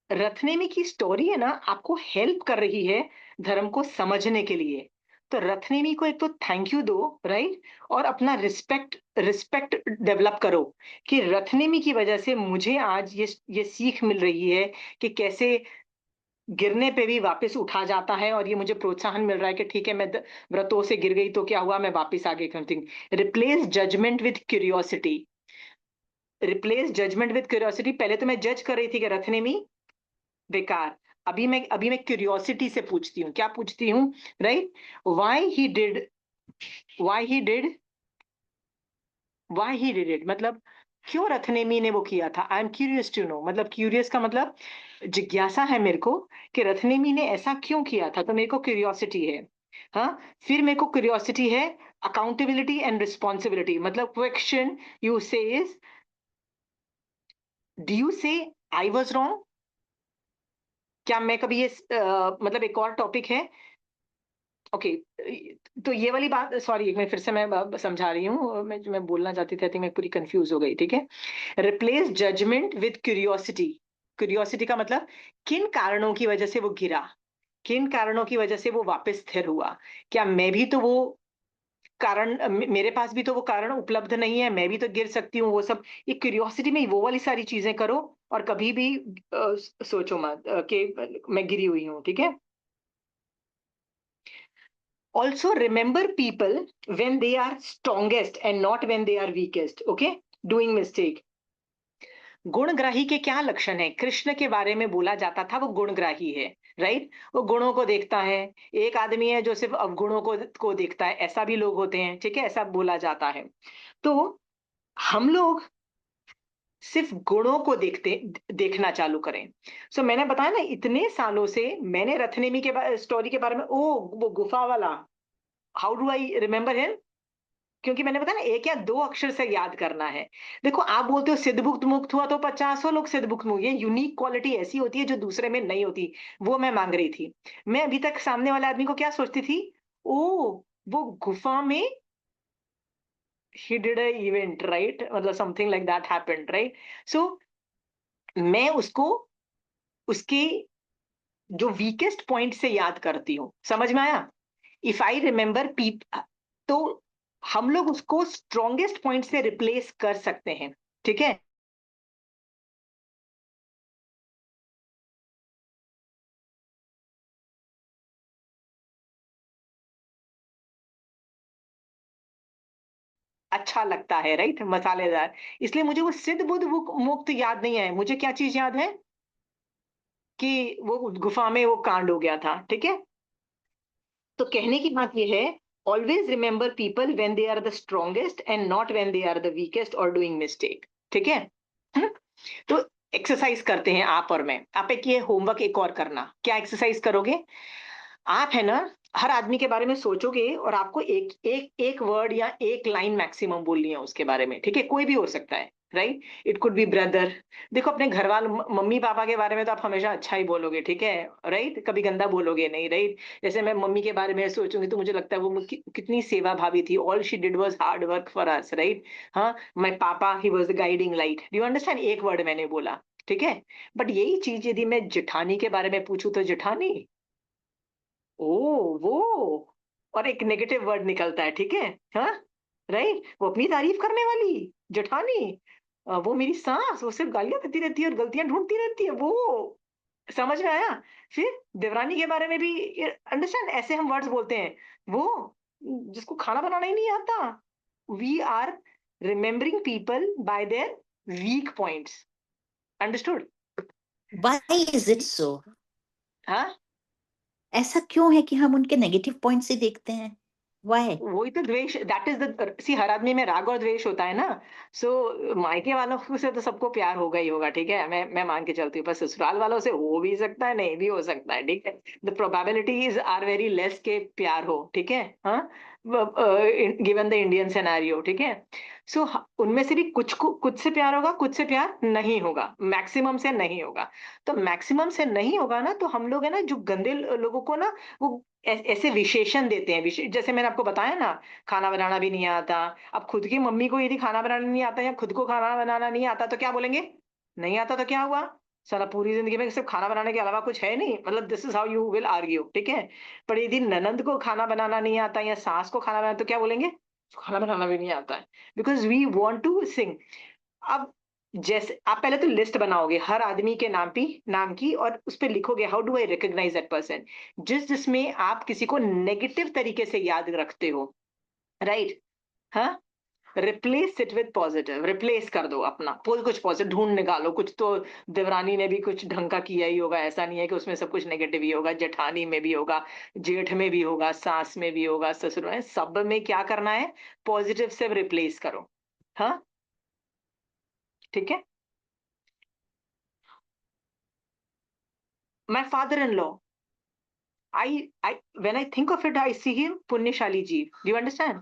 रथनेमी की स्टोरी है ना, आपको हेल्प कर रही है धर्म को समझने के लिए। तो रथनेमी को एक तो थैंक यू दो, राइट? और अपना रिस्पेक्ट रिस्पेक्ट डेवलप करो, कि रथनेमी की वजह से मुझे आज ये सीख मिल रही है कि कैसे गिरने पे भी वापस उठा जाता है, और ये मुझे प्रोत्साहन मिल रहा है कि ठीक है, मैं व्रतों से गिर गई तो क्या हुआ, मैं वापस आगे करती हूँ। Replace judgement with curiosity, replace judgement with curiosity. पहले तो मैं जज कर रही थी कि रथनेमी बेकार, अभी मैं क्यूरियोसिटी से पूछती हूँ, क्या पूछती हूँ, right? Why he did it, मतलब क्यों रथनेमी ने वो किया था? I am curious to know, मतलब क्यूरियस का मतलब जिज्ञासा है मेरे को कि रथनेमी ने ऐसा क्यों किया था, तो मेरे को क्यूरियोसिटी है। हाँ, फिर मेरे को क्यूरियोसिटी है अकाउंटेबिलिटी एंड रिस्पॉन्सिबिलिटी, मतलब क्वेश्चन यू से इज, डू यू से आई वाज रॉन्ग? क्या मैं कभी ये मतलब एक और टॉपिक है, ओके, तो ये वाली बात, सॉरी मैं फिर से मैं समझा रही हूँ, मैं बोलना चाहती थी, आई थिंक मैं पूरी कंफ्यूज हो गई, ठीक है। Replace judgement with curiosity. Curiosity का मतलब किन कारणों की वजह से वो गिरा, किन कारणों की वजह से वो वापस स्थिर हुआ, क्या मैं भी तो वो कारण, मेरे पास भी तो वो कारण उपलब्ध नहीं है, मैं भी तो गिर सकती हूँ, वो सब, ये क्यूरियोसिटी में वो वाली सारी चीजें करो, और कभी भी सोचो मत कि मैं गिरी हुई हूँ, ठीक है। Also remember people when they are strongest and not when they are weakest, okay? Doing mistake. गुणग्राही के क्या लक्षण है? कृष्ण के बारे में बोला जाता था वो गुणग्राही है, राइट? वो गुणों को देखता है। एक आदमी है जो सिर्फ अवगुणों को देखता है, ऐसा भी लोग होते हैं, ठीक है, ऐसा बोला जाता है। तो हम लोग सिर्फ गुणों को देखना चालू करें। सो मैंने बताया ना, इतने सालों से मैंने रथनेमी के स्टोरी के बारे में, वो गुफा वाला, how do I remember him? क्योंकि मैंने बताया ना, एक या दो अक्षर से याद करना है। देखो, आप बोलते हो सिद्धबुक्त मुक्त हुआ, तो 50 लोग सिद्धबुक्त मुक्त, ये यूनिक क्वालिटी ऐसी होती है जो दूसरे में नहीं होती, वो मैं मांग रही थी। मैं अभी तक सामने वाले आदमी को क्या सोचती थी, ओ वो गुफा में he did a event, right? मतलब something like that happened, right? So मैं उसको उसके जो वीकेस्ट पॉइंट से याद करती हूँ, समझ में आया? इफ आई रिमेम्बर तो हम लोग उसको स्ट्रॉन्गेस्ट पॉइंट से रिप्लेस कर सकते हैं, ठीक है। अच्छा लगता है, राइट, मसालेदार। इसलिए मुझे वो सिद्ध बुद्ध मुक्त याद नहीं है, मुझे क्या चीज याद है कि वो गुफा में वो कांड हो गया था, ठीक है। तो कहने की बात यह है, always remember people when they are the strongest and not when they are the weakest और डूइंग मिस्टेक, ठीक है। तो एक्सरसाइज करते हैं आप और मैं। आप एक ये होमवर्क एक और करना। क्या एक्सरसाइज करोगे आप, है ना, हर आदमी के बारे में सोचोगे और आपको एक वर्ड या एक लाइन मैक्सिमम बोलनी है उसके बारे में, ठीक है। कोई भी हो सकता है, right, it could be brother. देखो, अपने घर वाले मम्मी पापा के बारे में तो आप हमेशा अच्छा ही बोलोगे, ठीक है, राइट, कभी गंदा बोलोगे नहीं, राइट। जैसे मैं मम्मी के बारे में सोचूंगी तो मुझे लगता है वो कितनी सेवा भावी थी, all she did was hard work for us, right. हाँ, माय पापा he was the guiding light, do you understand? एक वर्ड मैंने बोला, ठीक है। बट यही चीज यदि मैं जेठानी के बारे में पूछूं तो जेठानी, ओ वो, और एक नेगेटिव वर्ड निकलता है, ठीक है। हाँ, राइट, वो अपनी तारीफ करने वाली जेठानी, वो मेरी सास, वो सिर्फ गालियां देती रहती है और गलतियां ढूंढती रहती है, वो, समझ में आया? फिर देवरानी के बारे में भी, अंडरस्टैंड, ऐसे हम वर्ड्स बोलते हैं, वो जिसको खाना बनाना ही नहीं आता। We are remembering people by their weak points, understood? Why is it so? हाँ, ऐसा क्यों है कि हम उनके नेगेटिव पॉइंट से देखते हैं? Why? वही तो द्वेष, दैट इज द सी, हर आदमी में राग और द्वेष होता है ना। सो मायके वालों से तो सबको प्यार होगा ही होगा, ठीक है, मैं मान के चलती हूँ, पर ससुराल वालों से हो भी सकता है, नहीं भी हो सकता है, ठीक है। The probabilities are very less के प्यार हो, ठीक है, हाँ, गिवन द इंडियन सिनेरियो, ठीक है। सो उनमें से भी कुछ से प्यार होगा, कुछ से प्यार नहीं होगा, मैक्सिमम से नहीं होगा। तो मैक्सिमम से नहीं होगा ना, तो हम लोग है ना, जो गंदे लोगों को ना, वो ऐसे विशेषण देते हैं, जैसे मैंने आपको बताया ना, खाना बनाना भी नहीं आता। अब खुद की मम्मी को यदि खाना बनाना नहीं आता या खुद को खाना बनाना नहीं आता तो क्या बोलेंगे? नहीं आता तो क्या हुआ, साला पूरी जिंदगी में सिर्फ खाना बनाने के अलावा कुछ है नहीं, मतलब this is how you will argue, ठीक है। पर यदि ननंद को खाना बनाना नहीं आता या सास को खाना बनाना, तो क्या बोलेंगे? खाना बनाना भी नहीं आता है, because we want to sing. अब जैसे आप पहले तो लिस्ट बनाओगे हर आदमी के नाम की, और उस पर लिखोगे how do I recognise that person, जिसमें आप किसी को नेगेटिव तरीके से याद रखते हो, राइट। हाँ, replace it with positive, replace कर दो अपना कुछ पॉजिटिव ढूंढ निकालो। कुछ तो देवरानी ने भी कुछ ढंग का किया ही होगा, ऐसा नहीं है कि उसमें सब कुछ नेगेटिव ही होगा। जेठानी में भी होगा, जेठ में भी होगा, सास में भी होगा, ससुर में, सब में क्या करना है, पॉजिटिव से रिप्लेस करो। हाँ, ठीक है। My father in law, I when I think of it, I see him Punyashali Jeev. Do you understand?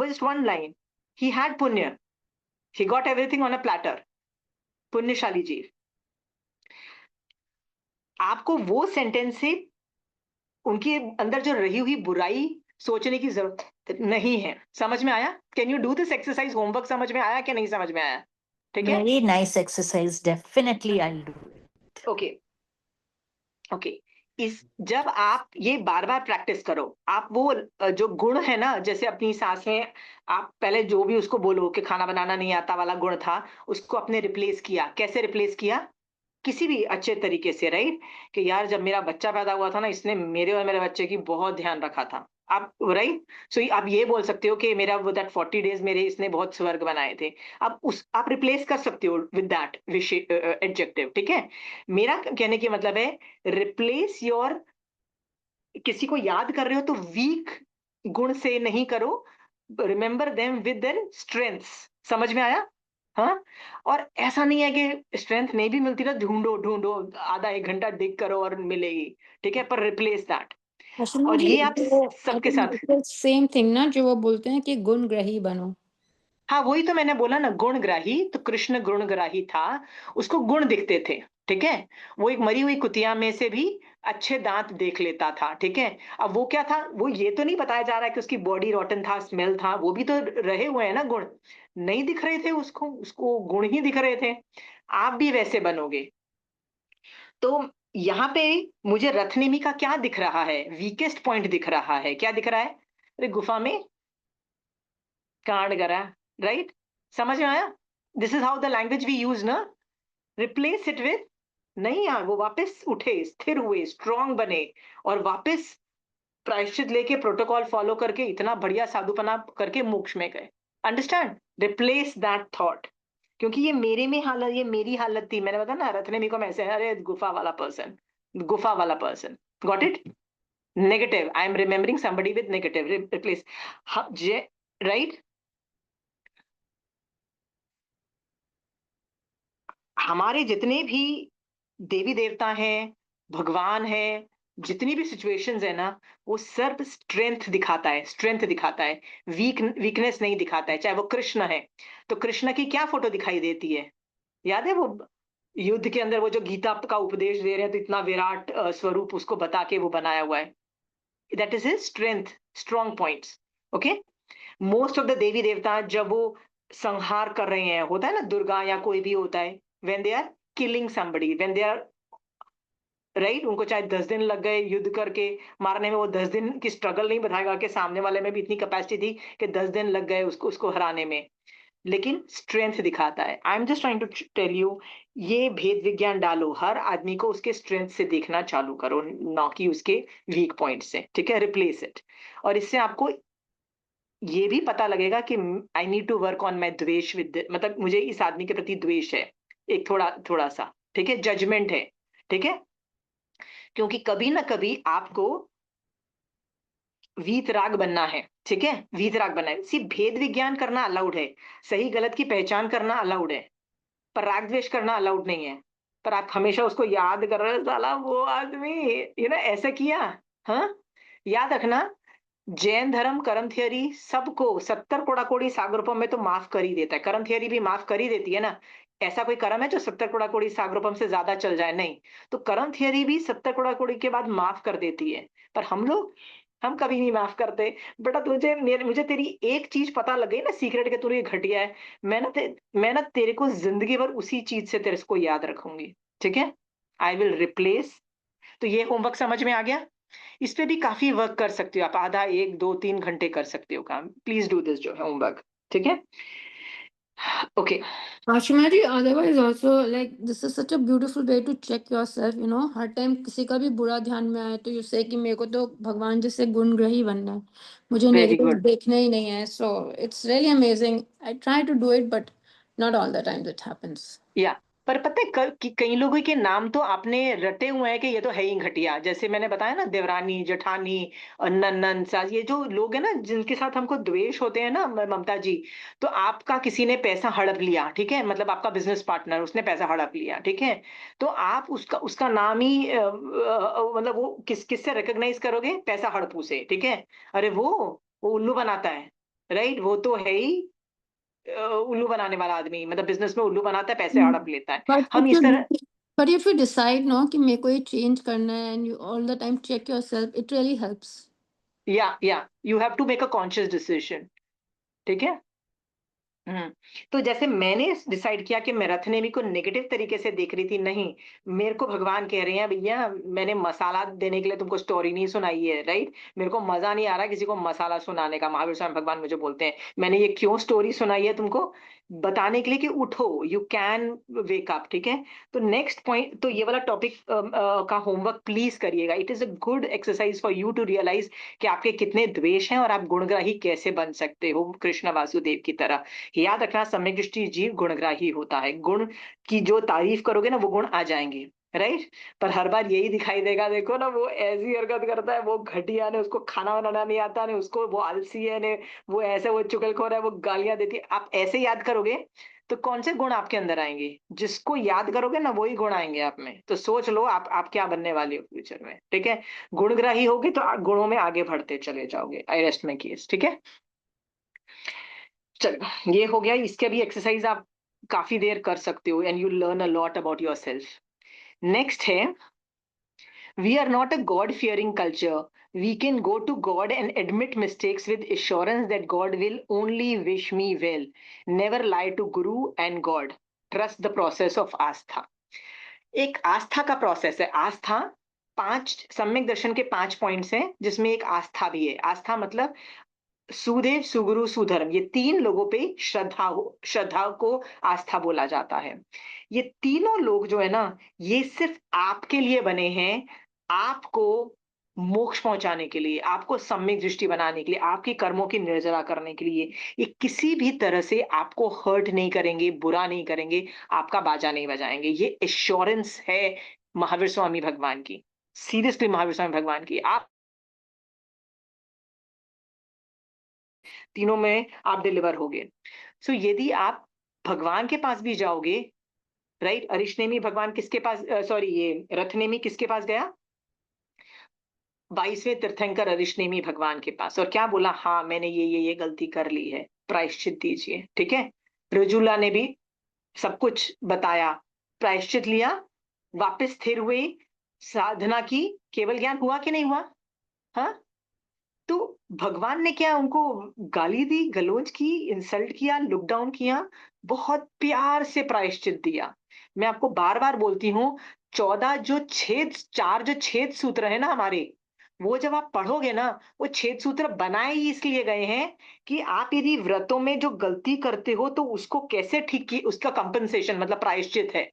Just one line. He had punya. He got everything on a platter. Punyashali Jeev. आपको वो sentence से उनके अंदर जो रही हुई बुराई सोचने की जरूरत नहीं है। समझ में आया? Can you do this exercise? Homework समझ में आया कि नहीं समझ में आया? ठीक है, Very nice exercise. Definitely I'll do it. Okay okay. इस जब आप ये बार बार प्रैक्टिस करो, आप वो जो गुण है ना, जैसे अपनी सास में आप पहले जो भी उसको बोलो कि खाना बनाना नहीं आता वाला गुण था, उसको आपने रिप्लेस किया। कैसे रिप्लेस किया? किसी भी अच्छे तरीके से, राइट? कि यार जब मेरा बच्चा पैदा हुआ था ना, इसने मेरे और मेरे बच्चे की बहुत ध्यान रखा था। आप राइट, सो आप ये बोल सकते हो कि मेरा वो दैट 40 डेज मेरे इसने बहुत स्वर्ग बनाए थे। अब उस आप रिप्लेस कर सकते हो विद दैट एडजेक्टिव, ठीक है। मेरा कहने की मतलब है रिप्लेस योर, किसी को याद कर रहे हो तो वीक गुण से नहीं करो, remember them with their strengths. समझ में आया? हाँ, और ऐसा नहीं है कि स्ट्रेंथ नहीं भी मिलती ना, ढूंढो ढूंढो, आधा एक घंटा डिग करो और मिलेगी, ठीक है, पर रिप्लेस दैट। अशना और जी, ये आप वो सबके साथ, सेम थिंग ना जो वो बोलते हैं कि गुणग्राही बनो। हाँ वही तो मैंने बोला ना, गुणग्राही। तो कृष्ण गुणग्राही था, उसको गुण दिखते थे, ठीक है। वो एक मरी हुई कुतिया में से भी अच्छे दांत देख लेता था, ठीक है। अब वो क्या था, वो ये तो नहीं बताया जा रहा है कि उसकी बॉडी रॉटन था, स्मेल था, वो भी तो रहे हुए हैं ना गुण। नहीं दिख रहे थे उसको, उसको गुण ही दिख रहे थे। आप भी वैसे बनोगे। तो यहाँ पे मुझे रथनेमी का क्या दिख रहा है, वीकेस्ट पॉइंट दिख रहा है। क्या दिख रहा है? अरे गुफा में कांड करा, राइट? समझ में आया? This is how the language we use ना, रिप्लेस इट विद, नहीं यार, वो वापस उठे, स्थिर हुए, स्ट्रांग बने, और वापस प्रायश्चित लेके प्रोटोकॉल फॉलो करके इतना बढ़िया साधुपना करके मोक्ष में गए। अंडरस्टैंड? Replace that thought. क्योंकि ये मेरे में हालत, ये मेरी हालत थी। मैंने बताया ना, रत्नेमी को मैं ऐसे, अरे गुफा वाला पर्सन, गुफा वाला person, got it? Negative, I am remembering somebody with negative, replace, right? हमारे जितने भी देवी देवता हैं, भगवान है, जितनी भी सिचुएशंस है ना, वो सब स्ट्रेंथ दिखाता है, स्ट्रेंथ दिखाता है, वीकनेस नहीं दिखाता है। चाहे वो कृष्ण है, तो कृष्ण की क्या फोटो दिखाई देती है? याद है वो युद्ध के अंदर वो जो गीता का उपदेश दे रहे हैं, तो इतना विराट स्वरूप उसको बता के वो बनाया हुआ है। That is his strength, strong points. Okay, most of the देवी देवता जब वो संहार कर रहे हैं, होता है ना, दुर्गा या कोई भी होता है, when they are killing somebody, when they are right, उनको चाहे 10 दिन लग गए युद्ध करके मारने में, वो 10 दिन की स्ट्रगल नहीं बताएगा कि सामने वाले में भी इतनी कैपेसिटी थी कि 10 दिन लग गए उसको उसको हराने में, लेकिन स्ट्रेंथ दिखाता है। I am just trying to tell you, ये भेद विज्ञान डालो, हर आदमी को उसके स्ट्रेंथ से देखना चालू करो, ना कि उसके वीक पॉइंट से, ठीक है। रिप्लेस इट, और इससे आपको ये भी पता लगेगा कि I need to work on my द्वेष विद, मतलब मुझे इस आदमी के प्रति द्वेष है, एक थोड़ा थोड़ा सा, ठीक है, जजमेंट है, ठीक है। क्योंकि कभी ना कभी आपको वीतराग बनना है, ठीक है, वीतराग बनना है। सिर्फ भेद विज्ञान करना अलाउड है, सही गलत की पहचान करना अलाउड है, पर राग द्वेष करना अलाउड नहीं है। पर आप हमेशा उसको याद कर रहे हो, साला वो आदमी ऐसा किया। हाँ, याद रखना, जैन धर्म कर्म थियरी सबको 70 कोड़ा कोड़ी सागरोपम में तो माफ कर ही देता है, कर्म थियरी भी माफ कर ही देती है ना। ऐसा कोई कर्म है जो 70 कोड़ा कोड़ी सागरोपम से ज्यादा चल जाए? नहीं। तो कर्म थियरी भी 70 कोड़ा कोड़ी के बाद माफ कर देती है, पर हम कभी नहीं माफ करते। बेटा मुझे तेरी एक चीज पता लग गई ना, सीक्रेट के, तू ये घटिया है, मैं ना तेरे को जिंदगी भर उसी चीज से तेरे को याद रखूंगी, ठीक है। I will replace. तो ये होमवर्क समझ में आ गया? इस पे भी काफी वर्क कर सकते हो आप, आधा 1 2 3 घंटे कर सकते हो काम। प्लीज डू दिस जो है होमवर्क, ठीक है। Okay Ashima ji, otherwise also like this is such a beautiful way to check yourself, you know, her time किसी का भी बुरा ध्यान में आए तो यू से कि मेरे को तो भगवान जैसे गुणग्राही बनना है, मुझे वेरी नेगेटिव गुड देखना ही नहीं है. So it's really amazing. I try to do it but not all the times it happens. या पर पता है कि कई लोगों के नाम तो आपने रटे हुए हैं कि ये तो है ही घटिया, जैसे मैंने बताया ना देवरानी जेठानी और नन्नन सास, ये जो लोग हैं ना जिनके साथ हमको द्वेष होते हैं ना ममता जी, तो आपका किसी ने पैसा हड़प लिया, ठीक है, मतलब आपका बिजनेस पार्टनर उसने पैसा हड़प लिया, ठीक है, तो आप उसका उसका नाम ही मतलब वो किससे रिकॉग्नाइज करोगे? पैसा हड़पू से, ठीक है, अरे वो उल्लू बनाता है, राइट, वो तो है ही उल्लू बनाने वाला आदमी, मतलब बिजनेस में उल्लू बनाता है, पैसे हड़प लेता है। बट हम इफ इस यू तरह but if you decide no कि मेरे को ये चेंज करना है and you all the time check yourself, it really helps. या you have to make a conscious decision, ठीक है। तो जैसे मैंने डिसाइड किया कि मैं रथनेमी को नेगेटिव तरीके से देख रही थी, नहीं, मेरे को भगवान कह रहे हैं भैया मैंने मसाला देने के लिए तुमको स्टोरी नहीं सुनाई है, राइट, मेरे को मजा नहीं आ रहा किसी को मसाला सुनाने का, महावीर स्वामी भगवान मुझे बोलते हैं मैंने ये क्यों स्टोरी सुनाई है तुमको, बताने के लिए कि उठो, यू कैन वेक अप, ठीक है। तो नेक्स्ट पॉइंट, तो ये वाला टॉपिक का होमवर्क प्लीज करिएगा, it is a good exercise for you to realise कि आपके कितने द्वेष हैं और आप गुणग्राही कैसे बन सकते हो कृष्ण वासुदेव की तरह। याद रखना, सम्यक दृष्टि जीव गुणग्राही होता है, गुण की जो तारीफ करोगे ना वो गुण आ जाएंगे, राइट, पर हर बार यही दिखाई देगा, देखो ना वो ऐसी हरकत करता है, वो घटिया ने, उसको खाना बनाना नहीं आता ने, उसको वो आलसी है ने, वो ऐसे, वो चुगलखोर है, वो गालियां देती है, आप ऐसे याद करोगे तो कौन से गुण आपके अंदर आएंगे? जिसको याद करोगे ना वही गुण आएंगे आप में, तो सोच लो आप क्या बनने वाले हो फ्यूचर में, ठीक है। गुणग्राही होगे तो गुणों में आगे बढ़ते चले जाओगे। आई रेस्ट माय केस, ठीक है। चलो ये हो गया, इसके भी एक्सरसाइज आप काफी देर कर सकते हो and you learn a lot about yourself. Next है, we are not a god fearing culture, we can go to God and admit mistakes with assurance that God will only wish me well. Never lie to Guru and God. Trust the process of आस्था। एक आस्था का process है, आस्था 5 सम्यक दर्शन के 5 points हैं जिसमें एक आस्था भी है। आस्था मतलब सुदेव सुगुरु सुधर्म, ये 3 लोगों पे श्रद्धा को आस्था बोला जाता है। ये तीनों लोग जो है ना, ये सिर्फ आपके लिए बने हैं, आपको मोक्ष पहुंचाने के लिए, आपको सम्यक दृष्टि बनाने के लिए, आपके कर्मों की निर्जरा करने के लिए। ये किसी भी तरह से आपको हर्ट नहीं करेंगे, बुरा नहीं करेंगे, आपका बाजा नहीं बजाएंगे। ये एश्योरेंस है महावीर स्वामी भगवान की, सीरियसली महावीर स्वामी भगवान की। आप तीनों में आप डिलीवर होगे। सो यदि आप भगवान के पास भी जाओगे, राइट, अरिशनेमी भगवान किसके पास, सॉरी ये रथनेमी किसके पास गया? 22वें तीर्थंकर अरिशनेमी भगवान के पास, और क्या बोला? हाँ मैंने ये गलती कर ली है, प्रायश्चित दीजिए, ठीक है। रजुला ने भी सब कुछ बताया, प्रायश्चित लिया, वापस स्थिर हुए, साधना की, केवल ज्ञान हुआ कि नहीं हुआ? हाँ, तो भगवान ने क्या उनको गाली दी, गलौज की, इंसल्ट किया, लुक डाउन किया? बहुत प्यार से प्रायश्चित दिया। मैं आपको बार बार बोलती हूँ, 4 जो छेद सूत्र है ना हमारे, वो जब आप पढ़ोगे ना, वो छेद सूत्र बनाए ही इसलिए गए हैं कि आप यदि व्रतों में जो गलती करते हो तो उसको कैसे ठीक की, उसका कंपनसेशन मतलब प्रायश्चित है।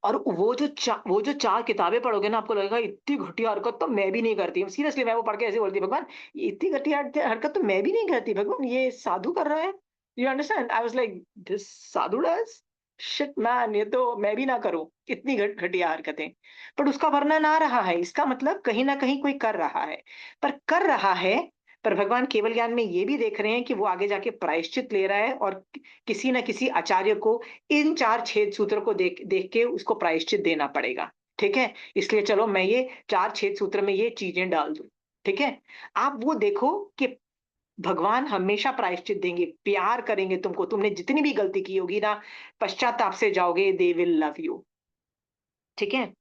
और वो जो 4 किताबें पढ़ोगे ना, आपको लगेगा इतनी घटिया हरकत तो मैं भी नहीं करती। सीरियसली मैं वो पढ़ के ऐसे बोलती, भगवान ये इतनी घटिया हरकत तो मैं भी नहीं करती, भगवान ये साधु कर रहा है। You understand? I was like this Sadhu does, shit man, ये तो मैं भी ना करूं इतनी घटिया हरकतें। पर उसका वर्णन आ रहा है, इसका मतलब कहीं ना कहीं कोई कर रहा है, पर कर रहा है, पर भगवान केवल ज्ञान में ये भी देख रहे हैं कि वो आगे जाके प्रायश्चित ले रहा है, और किसी न किसी आचार्य को इन 4 छेद सूत्रों को देख देख के उसको प्रायश्चित देना पड़ेगा, ठीक है। इसलिए चलो मैं ये 4 छेद सूत्र में ये चीजें डाल दूं, ठीक है। आप वो देखो कि भगवान हमेशा प्रायश्चित देंगे, प्यार करेंगे तुमको, तुमने जितनी भी गलती की होगी ना, पश्चाताप से जाओगे, दे विल लव यू, ठीक है।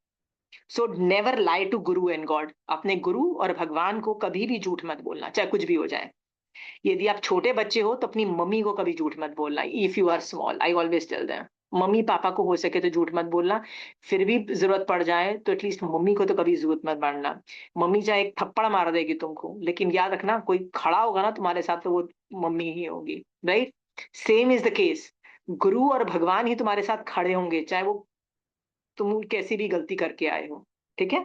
So never lie to Guru and God, अपने गुरु और भगवान को कभी भी झूठ मत बोलना, चाहे कुछ भी हो जाए। यदि आप छोटे बच्चे हो तो अपनी मम्मी को कभी झूठ मत बोलना। If you are small, I always tell them, मम्मी पापा को हो सके तो झूठ मत बोलना, फिर भी जरूरत पड़ जाए तो एटलीस्ट मम्मी को तो कभी जरूरत मत मारना। मम्मी चाहे एक थप्पड़ मार देगी तुमको, लेकिन याद रखना कोई खड़ा होगा ना तुम्हारे साथ तो वो मम्मी ही होगी, right. Same is the case, गुरु और भगवान ही तुम्हारे साथ खड़े होंगे, चाहे वो तुम कैसी भी गलती करके आए हो, ठीक है।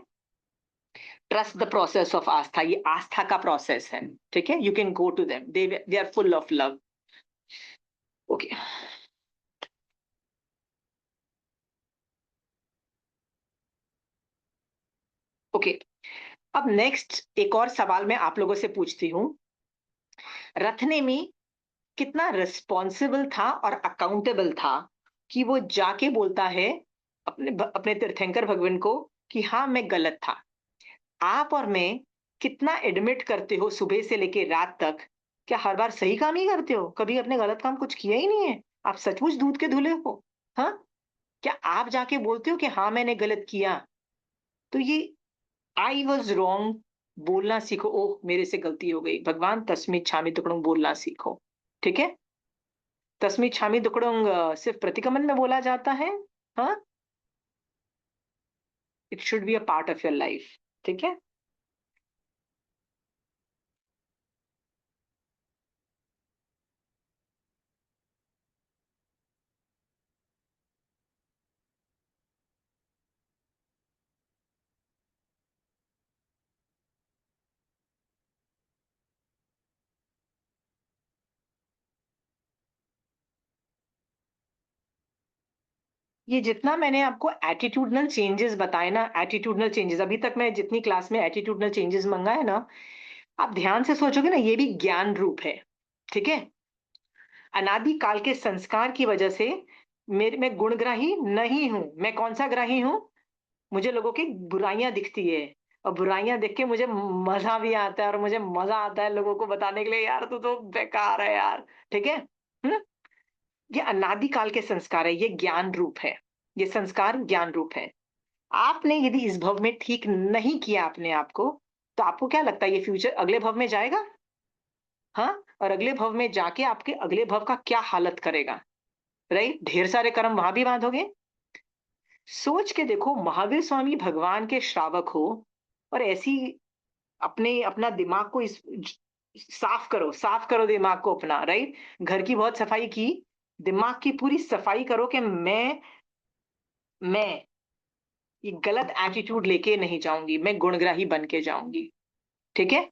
ट्रस्ट द प्रोसेस ऑफ आस्था, ये आस्था का प्रोसेस है, ठीक है। You can go to them, they are full of love. Okay, okay. अब नेक्स्ट एक और सवाल मैं आप लोगों से पूछती हूँ। रत्नेमी कितना रिस्पॉन्सिबल था और अकाउंटेबल था कि वो जाके बोलता है अपने तीर्थंकर भगवान को कि हाँ मैं गलत था। आप और मैं कितना एडमिट करते हो सुबह से लेके रात तक? क्या हर बार सही काम ही करते हो? कभी अपने गलत काम कुछ किया ही नहीं है? आप सचमुच दूध के धुले हो? हाँ, क्या आप जाके बोलते हो कि हाँ मैंने गलत किया? तो ये आई वॉज रॉन्ग बोलना सीखो। ओह मेरे से गलती हो गई, भगवान तस्मै छामी दुक्कड़म बोलना सीखो, ठीक है। तस्मै छामी दुक्कड़म सिर्फ प्रतिकमन में बोला जाता है, हाँ, it should be a part of your life, ठीक है। ये जितना मैंने आपको एटीट्यूडनल चेंजेस बताए ना, एटीट्यूडनल चेंजेस, अभी तक मैं जितनी क्लास में एटीट्यूडनल चेंजेस मंगाए ना, आप ध्यान से सोचोगे ना, ये भी ज्ञान रूप है, ठीक है। अनादि काल के संस्कार की वजह से मेरे मैं गुणग्राही नहीं हूं। मैं कौन सा ग्राही हूं? मुझे लोगों की बुराइयां दिखती है, और बुराइयां देख के मुझे मजा भी आता है, और मुझे मजा आता है लोगों को बताने के लिए, यार तू तो बेकार है यार, ठीक है। ये अनादि काल के संस्कार है, ये ज्ञान रूप है, ये संस्कार ज्ञान रूप है। आपने यदि इस भव में ठीक नहीं किया अपने आप को, तो आपको क्या लगता है ये फ्यूचर अगले भव में जाएगा? हाँ, और अगले भव में जाके आपके अगले भव का क्या हालत करेगा? राइट, ढेर सारे कर्म वहां भी बांधोगे। सोच के देखो, महावीर स्वामी भगवान के श्रावक हो, और ऐसी अपना दिमाग को साफ करो दिमाग को अपना, राइट। घर की बहुत सफाई की, दिमाग की पूरी सफाई करो कि मैं ये गलत एटीट्यूड लेके नहीं जाऊंगी, मैं गुणग्राही बन के जाऊंगी, ठीक है।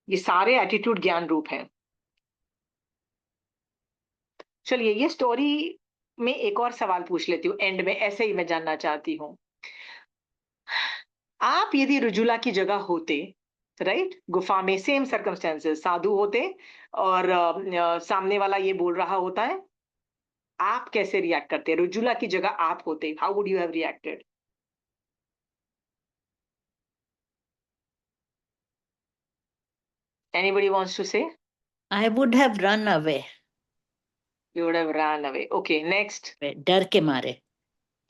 ये सारे एटीट्यूड ज्ञान रूप हैं। चलिए, ये स्टोरी में एक और सवाल पूछ लेती हूँ, एंड में ऐसे ही मैं जानना चाहती हूँ। आप यदि रुजुला की जगह होते, राइट, गुफा में सेम सर्कमस्टेंसेस, साधु होते, और सामने वाला ये बोल रहा होता है, आप कैसे रिएक्ट करते? रुजुला की जगह आप होते, how would you have reacted? Anybody wants to say? I would have run away, you would have run away. Okay, next. डर के मारे।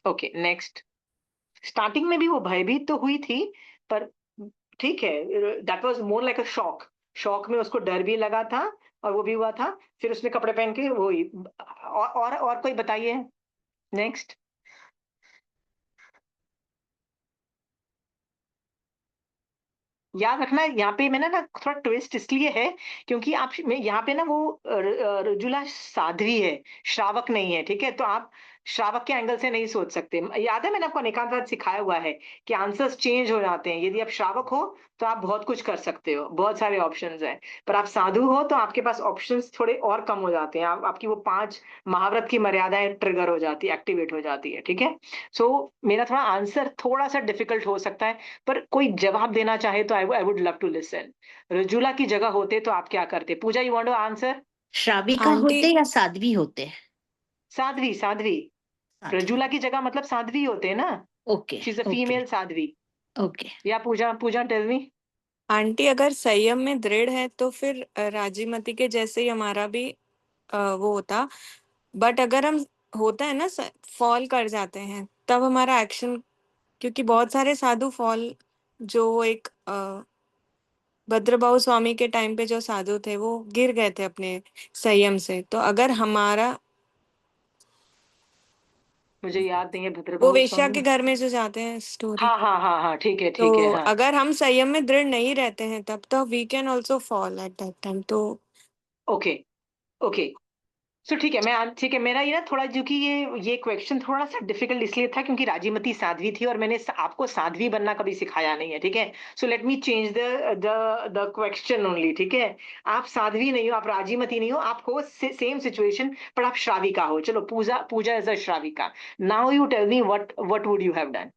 Okay, next. स्टार्टिंग में भी वो भयभीत तो हुई थी, पर ठीक है, that was more like a shock. Shock में उसको डर भी लगा था, और वो भी हुआ था। फिर उसने कपड़े पहन के वो ही, और कोई बताइए, नेक्स्ट। याद रखना, यहाँ पे मैंने ना थोड़ा ट्विस्ट इसलिए है क्योंकि आप यहाँ पे ना वो रुजुला साध्वी है, श्रावक नहीं है, ठीक है। तो आप श्रावक के एंगल से नहीं सोच सकते। याद है मैंने आपको अनेकांत सिखाया हुआ है कि आंसर्स चेंज हो जाते हैं। यदि आप श्रावक हो तो आप बहुत कुछ कर सकते हो, बहुत सारे ऑप्शंस हैं। पर आप साधु हो तो आपके पास ऑप्शंस थोड़े और कम हो जाते हैं। आपकी वो 5 महाव्रत की मर्यादाएं ट्रिगर हो जाती है, एक्टिवेट हो जाती है, ठीक है। सो मेरा थोड़ा आंसर थोड़ा सा डिफिकल्ट हो सकता है, पर कोई जवाब देना चाहे तो I would love to listen. Rajula की जगह होते तो आप क्या करते? Pooja, you want to answer? श्राविका आंटी होते या साध्वी होते? साध्वी, साध्वी। साध्वी। रजुला की जगह मतलब साध्वी होते ना, okay she is a okay female Sadhvi. Okay. या पूजा, पूजा टेल मी। आंटी अगर संयम में दृढ़ है तो फिर राजीमती के जैसे ही हमारा भी वो होता। बट अगर हम होता है ना फॉल कर जाते हैं, तब हमारा एक्शन, क्योंकि बहुत सारे साधु फॉल, जो एक भद्रबाहु स्वामी के टाइम पे जो साधु थे वो गिर गए थे अपने संयम से। तो अगर हमारा मुझे याद नहीं है वो भद्रबाहु वेश्या स्वामी। के घर में जो जाते हैं स्टोरी। हाँ हाँ हाँ हाँ, ठीक है तो हाँ। अगर हम संयम में दृढ़ नहीं रहते हैं तब तो we can also fall at that time. तो ओके ओके, सो ठीक है, ठीक है, मेरा ये ना थोड़ा, क्योंकि ये क्वेश्चन थोड़ा सा डिफिकल्ट इसलिए था क्योंकि राजीमती साध्वी थी और मैंने आपको साध्वी बनना कभी सिखाया नहीं है, ठीक है। So let me change the question only, ठीक है। आप साध्वी नहीं हो, आप राजीमती नहीं हो, आप हो सेम सिचुएशन पर आप श्राविका हो। चलो, पूजा पूजा एज अ श्राविका। Now you tell me what would you have done.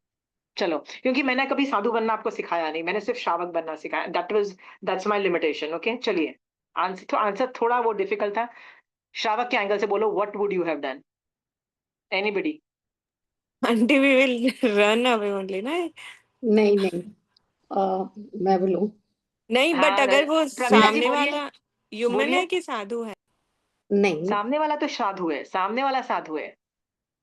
चलो, क्योंकि मैंने कभी साधु बनना आपको सिखाया नहीं, मैंने सिर्फ श्रावक बनना सिखाया। That's my limitation. ओके, चलिए, आंसर थोड़ा वो डिफिकल्ट था। श्रावक के एंगल से बोलो, what would you have done? Anybody? Aunty we will run away only ना। नहीं नहीं, मैं बोलूं? नहीं, बट हाँ, अगर वो प्रमीला जी सामने बोलिए, वाला ह्यूमन बोलिए। है कि साधु है? नहीं सामने वाला तो साधु है, सामने वाला साधु है।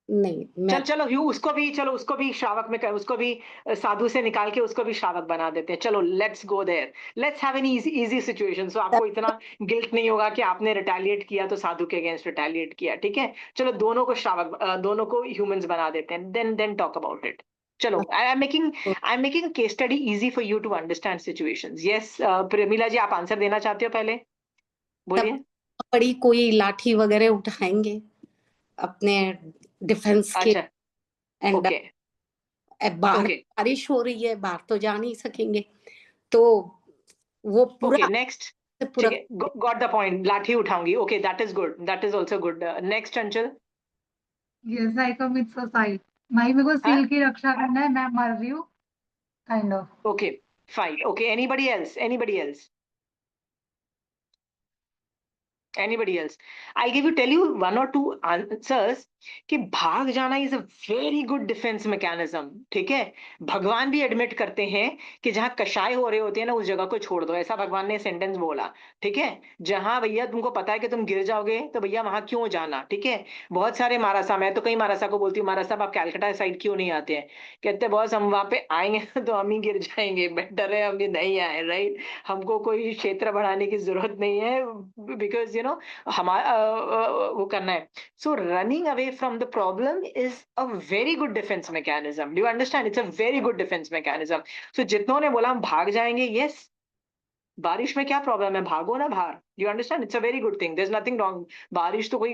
नहीं, मैं चलो ह्यू, उसको भी श्रावक में कर, उसको भी साधु से निकाल के उसको भी श्रावक बना देते हैं। चलो, let's go there, let's have an easy situation, so आपको इतना गिल्ट नहीं होगा कि आपने रिटेलिएट किया तो साधु के अगेंस्ट रिटेलिएट किया, ठीक है। चलो, दोनों को श्रावक, दोनों को ह्यूमंस बना देते हैं, देन टॉक अबाउट इट। चलो, I am making case study easy for you to understand situations. Yes, Premila ji, आप आंसर देना चाहते हो? पहले बोलिए। बड़ी कोई लाठी वगैरह उठाएंगे अपने डिफेंस के। अच्छा, एंड ओके बाहर ओके बारिश हो रही है, बाहर तो जा नहीं सकेंगे, तो वो ओके, पूरा नेक्स्ट। पूरा ठीक है, गॉट द पॉइंट, लाठी उठाऊंगी। Okay, that is good, that is also good. Next, Chanchal. Yes, I commit suicide. भाई मेरे को हाँ, सील की रक्षा करना है, मैं मर रही हूँ, kind of. Okay, fine. Okay, anybody else? Anybody else? Anybody else? I'll tell you one or two answers कि भाग जाना is a very good defence mechanism, ठीक है। भगवान भी एडमिट करते हैं कि जहां कषाय हो रहे होते हैं ना, उस जगह को छोड़ दो, ऐसा भगवान ने सेंटेंस बोला, ठीक है। जहां भैया तुमको पता है कि तुम गिर जाओगे तो भैया वहां क्यों जाना, ठीक है। बहुत सारे महारासा, मैं तो कई महारासा को बोलती हूँ, महाराज साहब आप कैलकाटा साइड क्यों नहीं आते हैं? कहते बॉस हम वहां पे आएंगे तो हम ही गिर जाएंगे, बेटर है हम भी नहीं आए, राइट। हमको कोई क्षेत्र बढ़ाने की जरूरत नहीं है, बिकॉज हमारा वो करना है। So running away from the problem is a very good defence mechanism. Do you understand? It's a very good defence mechanism. So जितनों ने बोला हम भाग जाएंगे, यस, बारिश में क्या प्रॉब्लम है, भागो ना बाहर। You understand? It's a very good thing, there is nothing wrong. बारिश तो कोई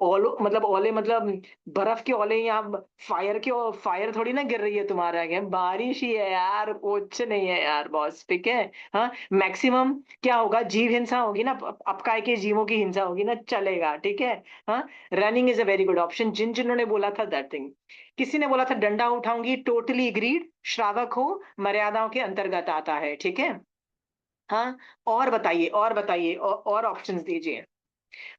ओले मतलब बर्फ के ओले या फायर के फायर थोड़ी ना गिर रही है तुम्हारे आगे, बारिश ही है यार, कुछ नहीं है यार बॉस, ठीक है। हाँ, मैक्सिमम क्या होगा, जीव हिंसा होगी ना, अपकाय के जीवों की हिंसा होगी ना, चलेगा, ठीक है। हाँ, running is a very good option, जिन्होंने बोला था दैट थिंग। किसी ने बोला था डंडा उठाऊंगी, टोटली एग्रीड, श्रावक हो, मर्यादाओं के अंतर्गत आता है, ठीक है। हाँ, और बताइए, और ऑप्शंस दीजिए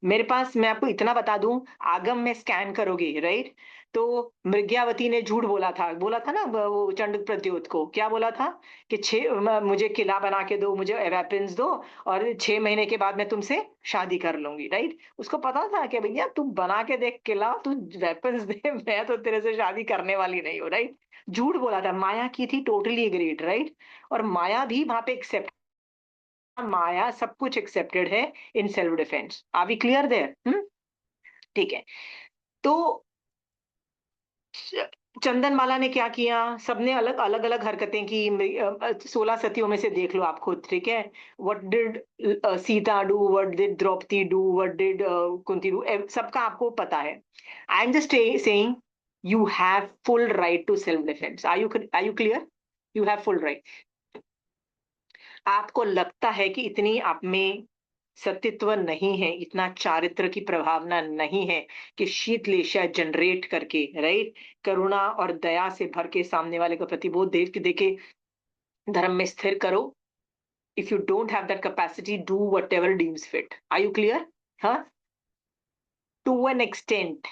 मेरे पास। मैं आपको इतना बता दूं, आगम में स्कैन करोगे, राइट, तो मृग्यावती ने झूठ बोला था ना, वो चंड प्रद्योत को क्या बोला था कि मुझे किला बना के दो, मुझे वेपन्स दो, और 6 महीने के बाद मैं तुमसे शादी कर लूंगी, राइट। उसको पता था कि भैया तू बना के देख किला, तू वेपन्स दे, मैं तो तेरे से शादी करने वाली नहीं हूँ, राइट। झूठ बोला था, माया की थी, टोटली एग्रीड, राइट। और माया भी वहां पे एक्सेप्ट, माया सब कुछ एक्सेप्टेड है in self defence. Are we clear there? ठीक है। तो चंदनमाला ने क्या किया, सबने अलग अलग अलग हरकतें की, 16 सतियों में से देख लो आप खुद, ठीक है। What did Sita do, what did Draupadi do, what did Kunti do, सबका आपको पता है। I am just saying you have full right to self defence. Are you clear? You have full right. आपको लगता है कि इतनी आप में सत्यत्व नहीं है, इतना चारित्र की प्रभावना नहीं है कि शीतलेशा जनरेट करके, राइट, करुणा और दया से भर के सामने वाले का प्रतिबोध देके धर्म में स्थिर करो। If you don't have that capacity, do whatever deems fit. Are you clear? हाँ, to an extent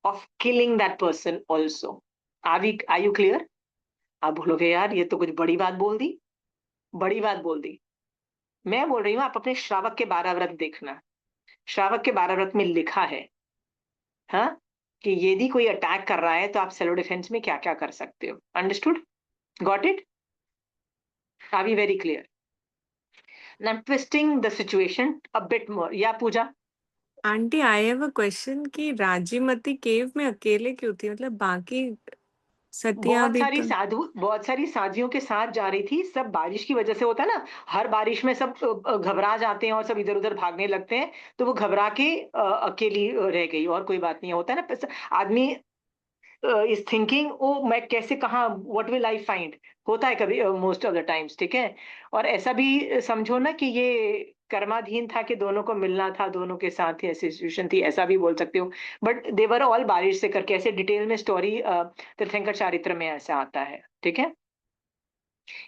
of killing that person also. Are you clear? आप बोलोगे यार ये तो कुछ बड़ी बात बोल दी, बड़ी बात बोल दी। मैं बोल रही हूँ आप अपने श्रावक के 12 व्रत देखना। श्रावक के 12 व्रत में लिखा है, हाँ, कि यदि कोई अटैक कर रहा है तो आप सेल्फ डिफेंस में क्या क्या कर सकते हो। Understood? Got it? Are we very clear? Now twisting the situation a bit more, या Pooja, aunty I have a question कि राजीमती केव में अकेले क्यों थी? मतलब बाकी सतियां भी तो बहुत सारी साधियों के साथ जा रही थी। सब बारिश की वजह से होता है ना, हर बारिश में सब घबरा जाते हैं और सब इधर-उधर भागने लगते हैं, तो वो घबरा के अकेली रह गई और कोई बात नहीं है। होता है ना आदमी इज थिंकिंग ओ मैं कैसे कहाँ व्हाट विल आई फाइंड, होता है कभी मोस्ट ऑफ द टाइम्स, ठीक है। और ऐसा भी समझो ना कि ये कर्माधीन था कि दोनों को मिलना था, दोनों के साथ ही ऐसी सिचुएशन थी, ऐसा भी बोल सकते हो। बट दे वर ऑल बारिश से करके ऐसे डिटेल में स्टोरी तीर्थंकर चारित्र में ऐसा आता है, ठीक है।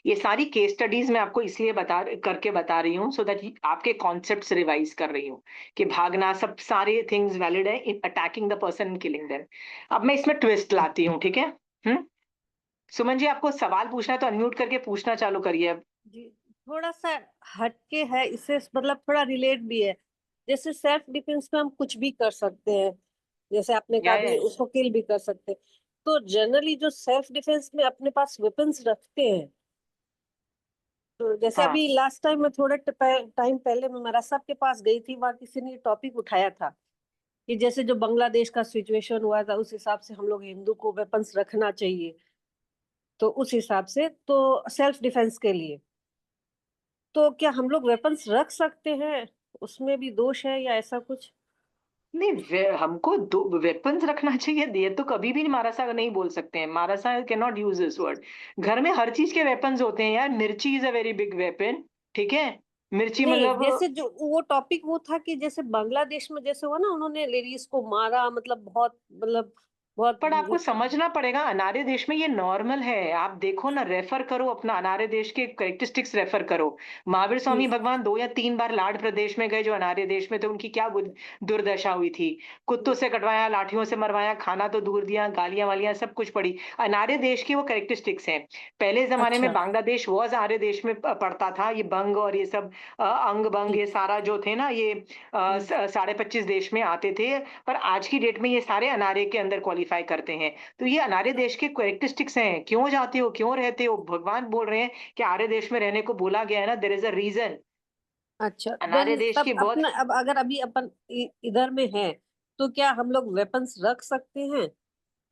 ये सारी केस स्टडीज मैं आपको इसलिए बता रही हूँ सो दैट आपके कॉन्सेप्ट्स रिवाइज कर रही हूँ कि भागना सब सारे थिंग्स वैलिड है in attacking the person and killing them. अब मैं इसमें ट्विस्ट लाती हूँ, ठीक है। सुमन जी, आपको सवाल पूछना है तो अनम्यूट करके पूछना चालू करिए अब। जी, थोड़ा सा हटके है इससे, मतलब थोड़ा रिलेट भी है। जैसे सेल्फ डिफेंस में हम कुछ भी कर सकते हैं, जैसे आपने कहा भी या उसको किल भी कर सकते हैं। तो जनरली जो सेल्फ डिफेंस में अपने पास वेपन्स रखते हैं, तो जैसे हाँ अभी लास्ट टाइम मैं थोड़े टाइम पहले मैं मरा साहब के पास गई थी, वहां किसी ने टॉपिक उठाया था कि जैसे जो बांग्लादेश का सिचुएशन हुआ था उस हिसाब से हम लोग हिंदू को वेपन्स रखना चाहिए, तो उस हिसाब से तो सेल्फ डिफेंस के लिए तो क्या हम लोग वेपन्स रख सकते हैं? उसमें भी दोष है या ऐसा कुछ? नहीं, हमको दो वेपन्स रखना चाहिए, ये तो कभी भी मारासा नहीं बोल सकते हैं। मारासा can not use this word. घर में हर चीज के वेपन्स होते हैं यार। मिर्ची is a very big weapon, ठीक है। मिर्ची नहीं, मतलब जैसे जो वो टॉपिक वो था कि जैसे बांग्लादेश में जैसे हुआ ना, उन्होंने लेडीज को मारा, मतलब बहुत, मतलब बहुत। पर आपको समझना पड़ेगा, अनार्य देश में ये नॉर्मल है। आप देखो ना, रेफर करो अपना अनार्य देश के कैरेक्टरिस्टिक्स रेफर करो। महावीर स्वामी भगवान 2 या 3 बार लाड़ प्रदेश में गए जो अनार्य देश में, तो उनकी क्या दुर्दशा हुई थी। कुत्तों से कटवाया, लाठियों से मरवाया, खाना तो दूर दिया, गालियां वालियां सब कुछ पड़ी। अनार्य देश की वो कैरेक्टरिस्टिक्स हैं। पहले जमाने में अच्छा। बांग्लादेश वॉज आर्य देश में पड़ता था। ये बंग और ये सब अंग बंग ये सारा जो थे ना, ये 25.5 देश में आते थे। पर आज की डेट में ये सारे अनार्य के अंदर क्वालिफाई करते हैं। तो ये अनार्य देश के कैरेक्टरिस्टिक्स हैं। क्यों जाते हो, क्यों रहते हो? भगवान बोल रहे हैं कि आर्य देश में रहने को बोला गया है ना, देयर इज अ रीजन। अच्छा, अनार्य देन देश तब की बहुत अपना अब अगर अभी अपन इधर में है, तो क्या हम लोग वेपन्स रख सकते हैं?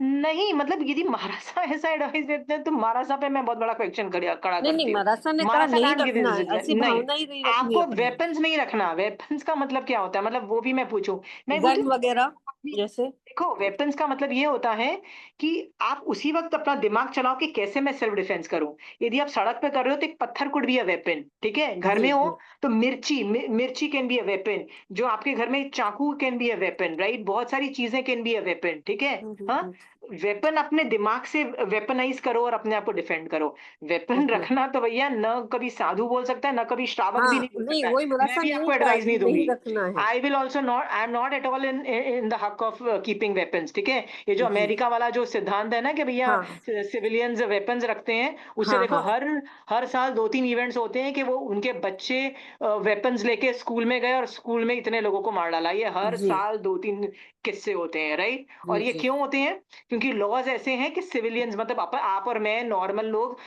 नहीं, मतलब यदि महाराजा ऐसा एडवाइस देते हैं तो महाराजा पे मैं बहुत बड़ा क्वेश्चन खड़ा नहीं नहीं, करती हूँ। मराठा ने कहा महाराजा नहीं कांट गिव रखना है, ऐसी नहीं। भावना ही नहीं रखनी आपको अपनी। वेपन्स नहीं रखना, वेपन्स का मतलब क्या होता है, मतलब वो भी मैं पूछूं। मैं गन पूछूं वगैरह जैसे। देखो, वेपन्स का मतलब ये होता है कि आप उसी वक्त अपना दिमाग चलाओ कि कैसे मैं सेल्फ डिफेंस करूं। यदि आप सड़क पे कर रहे हो तो एक पत्थर कुड बी अ वेपन, ठीक है। घर जी में हो जी। तो मिर्ची कैन बी अ वेपन। जो आपके घर में चाकू can be a weapon, right. बहुत सारी चीजें कैन बी अ वेपन, ठीक है। हाँ, हम्म। वेपन अपने दिमाग से वेपनाइज करो और अपने आप को डिफेंड करो। वेपन हम्म। रखना तो भैया न कभी साधु बोल सकता है, न कभी श्रावक भी हाँ, नहीं बोल नहीं सकता है। वही मैं मराठा भी ने आपको ही कहा एडवाइस कि नहीं नहीं दूंगी। रखना है। I will also not, I am not at all in the हक ऑफ कीपिंग वेपन्स, ठीक है। ये जो जी। अमेरिका वाला जो सिद्धांत है ना कि भैया हाँ सिविलियंस वेपन्स रखते हैं, उससे हाँ। देखो हाँ हर हर साल 2-3 इवेंट्स होते हैं कि वो उनके बच्चे वेपन्स लेके स्कूल में गए और स्कूल में इतने लोगों को मार डाला। ये हर जी साल 2-3 किस्से होते हैं, राइट। जी और ये जी। क्यों होते हैं? क्योंकि लॉज ऐसे हैं कि सिविलियंस मतलब आप और मैं नॉर्मल लोग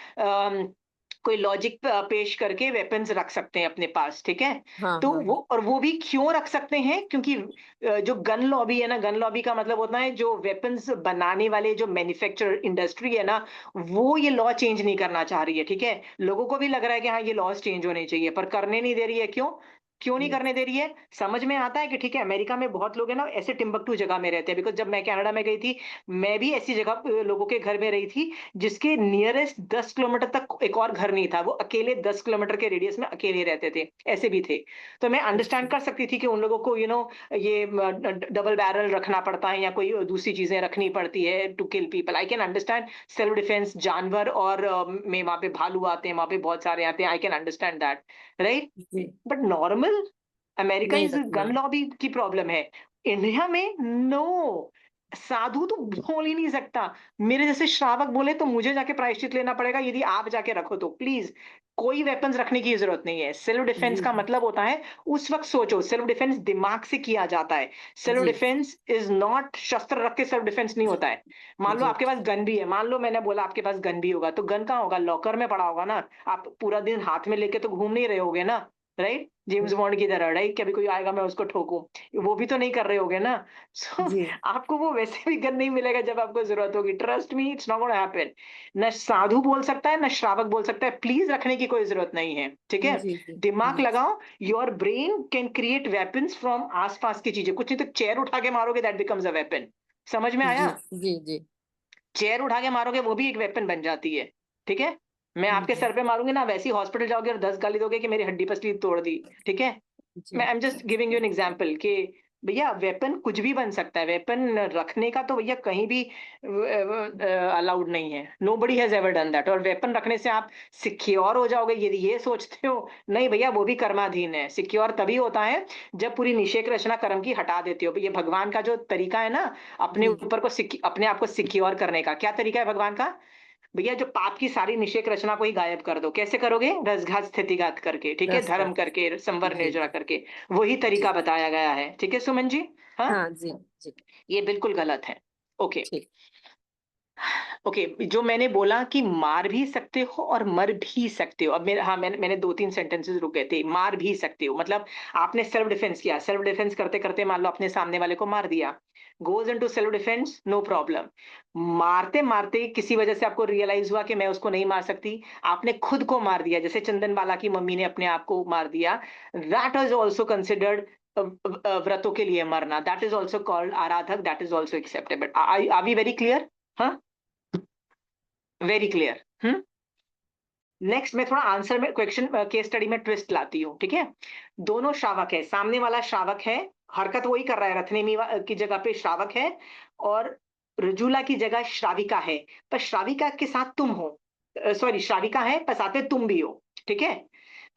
कोई लॉजिक पेश करके वेपन्स रख सकते हैं अपने पास, ठीक है। हाँ तो हाँ वो, हाँ। और वो भी क्यों रख सकते हैं? क्योंकि जो गन लॉबी है ना, गन लॉबी का मतलब होता है जो वेपन्स बनाने वाले जो मैन्युफैक्चर इंडस्ट्री है ना, वो ये लॉ चेंज नहीं करना चाह रही है, ठीक है। लोगों को भी लग रहा है कि हाँ ये लॉज चेंज होने चाहिए, पर करने नहीं दे रही है। क्यों क्यों नहीं करने दे रही है? समझ में आता है कि ठीक है, अमेरिका में बहुत लोग है ना ऐसे टिम्बकटू जगह में रहते हैं। बिकॉज जब मैं कनाडा में गई थी, मैं भी ऐसी जगह लोगों के घर में रही थी जिसके नियरेस्ट 10 किलोमीटर तक एक और घर नहीं था। वो अकेले 10 किलोमीटर के रेडियस में अकेले रहते थे, ऐसे भी थे। तो मैं अच्छा। अंडरस्टैंड कर सकती थी कि उन लोगों को ये डबल बैरल रखना पड़ता है या कोई दूसरी चीजें रखनी पड़ती है to kill people. I can understand self defence. जानवर और में वहां पे भालू आते हैं, वहां पे बहुत सारे आते हैं। I can understand that, right. जी। बट नॉर्मल अमेरिका नहीं इज रखना गन है। लॉबी की प्रॉब्लम है। इंडिया में नो, साधु तो बोल ही नहीं सकता। मेरे जैसे श्रावक बोले तो मुझे जाके प्रायश्चित लेना पड़ेगा। यदि आप जाके रखो तो प्लीज कोई वेपन्स रखने की जरूरत नहीं है। सेल्फ डिफेंस जी का मतलब होता है उस वक्त सोचो। सेल्फ डिफेंस दिमाग से किया जाता है। सेल्फ जी डिफेंस इज नॉट शस्त्र रख के सेल्फ डिफेंस नहीं होता है। मान लो जी। आपके पास गन भी है, मान लो मैंने बोला आपके पास गन भी होगा, तो गन कहाँ होगा? लॉकर में पड़ा होगा ना। आप पूरा दिन हाथ में लेके तो घूम नहीं रहे होगे ना। राइट, जेम्स बॉन्ड की तरह, राइट, कभी कोई आएगा मैं उसको ठोकूं, वो भी तो नहीं कर रहे होगे ना। सो जी आपको वो वैसे भी गन नहीं मिलेगा जब आपको जरूरत होगी, trust me, it's not gonna happen. न साधु बोल सकता है, न श्रावक बोल सकता है, प्लीज रखने की कोई जरूरत नहीं है, ठीक है। जी जी दिमाग जी लगाओ, your brain can create weapons from आसपास की चीजें, कुछ नहीं तो चेयर उठा के मारोगे, दैट बिकम्स अ वेपन। समझ में जी आया? जी जी चेयर उठा के मारोगे वो भी एक वेपन बन जाती है, ठीक है। मैं आपके जी सर पे मारूंगी ना, वैसे ही हॉस्पिटल जाओगे और 10 गाली दोगे कि मेरी हड्डी पसली तोड़ दी, ठीक है। मैं जी I am just giving you an example कि भैया वेपन कुछ भी बन सकता है, वेपन रखने का तो भैया कहीं भी अलाउड नहीं है, nobody has ever done that. और वेपन रखने से आप सिक्योर हो जाओगे यदि ये सोचते हो, नहीं भैया, वो भी कर्माधीन है। सिक्योर तभी होता है जब पूरी निषेक रचना कर्म की हटा देते हो। ये भगवान का जो तरीका है ना, अपने जी ऊपर को अपने आप को सिक्योर करने का, क्या तरीका है भगवान का? भैया जो पाप की सारी निषेक रचना को ही गायब कर दो। कैसे करोगे? रसघात स्थितिघात करके, ठीक है, रस धर्म का करके, संवर जी निर्जरा जी करके, वही जी तरीका बताया गया है, ठीक है सुमन जी। हाँ, हाँ जी जी ये बिल्कुल गलत है। ओके, ठीक ओके, जो मैंने बोला कि मार भी सकते हो और मर भी सकते हो, अब मेरे, हाँ, मैंने 2-3 सेंटेंसेस रुक गए थे। मार भी सकते हो मतलब आपने सेल्फ डिफेंस किया, सेल्फ डिफेंस करते करते मान लो अपने सामने वाले को मार दिया, goes into self defence, no problem. मारते मारते किसी वजह से आपको रियलाइज हुआ कि मैं उसको नहीं मार सकती, आपने खुद को मार दिया, जैसे चंदन बाला की मम्मी ने अपने आप को मार दिया, दैट इज ऑल्सो कंसिडर्ड व्रतों के लिए मरना, दैट इज ऑल्सो कॉल्ड आराधक, that is also acceptable. Are we very clear? हाँ, वेरी क्लियर। नेक्स्ट मैं थोड़ा आंसर में, क्वेश्चन केस स्टडी में ट्विस्ट लाती हूँ, ठीक है। दोनों श्रावक है, सामने वाला श्रावक है, हरकत वही कर रहा है, रथनेमी की जगह पे श्रावक है, और रजूला की जगह श्राविका है, पर श्राविका के साथ तुम हो, सॉरी, श्राविका है पर साथ में तुम भी हो, ठीक है।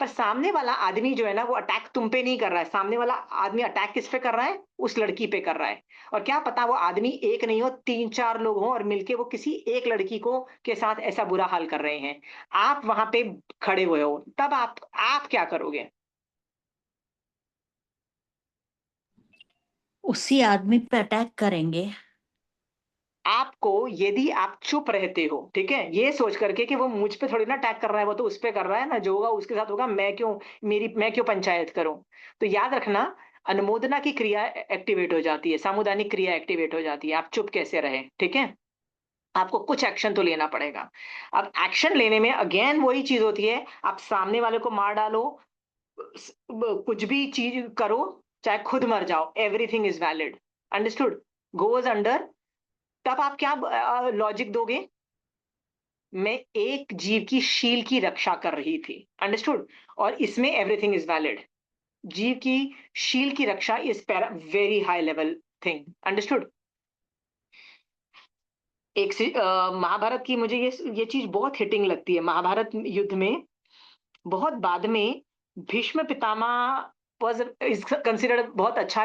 पर सामने वाला आदमी जो है ना, वो अटैक तुम पे नहीं कर रहा है, सामने वाला आदमी अटैक किस पे कर रहा है? उस लड़की पे कर रहा है। और क्या पता वो आदमी एक नहीं हो, 3-4 लोग हों और मिलके वो किसी एक लड़की को के साथ ऐसा बुरा हाल कर रहे हैं, आप वहां पे खड़े हुए हो, तब आप क्या करोगे? उसी आदमी पे अटैक करेंगे। आपको, यदि आप चुप रहते हो, ठीक है, ये सोच करके कि वो मुझ पे थोड़ी ना अटैक कर रहा है, वो तो उस पे कर रहा है ना, जो होगा उसके साथ होगा, मैं क्यों पंचायत करूं? तो याद रखना, अनुमोदना की क्रिया एक्टिवेट हो जाती है, सामुदायिक क्रिया एक्टिवेट हो जाती है, आप चुप कैसे रहे, ठीक है। आपको कुछ एक्शन तो लेना पड़ेगा। अब एक्शन लेने में अगेन वही चीज होती है, आप सामने वाले को मार डालो, कुछ भी चीज करो, चाहे खुद मर जाओ, everything is valid, understood, goes under. तब आप क्या लॉजिक दोगे? मैं एक जीव की शील की रक्षा कर रही थी, अंडरस्टूड, और इसमें एवरीथिंग इज वैलिड। जीव की शील की रक्षा is very high level thing, understood. Mahabharata की मुझे ये चीज बहुत हिटिंग लगती है। महाभारत युद्ध में बहुत बाद में Bhishma Pitamah was is considered बहुत अच्छा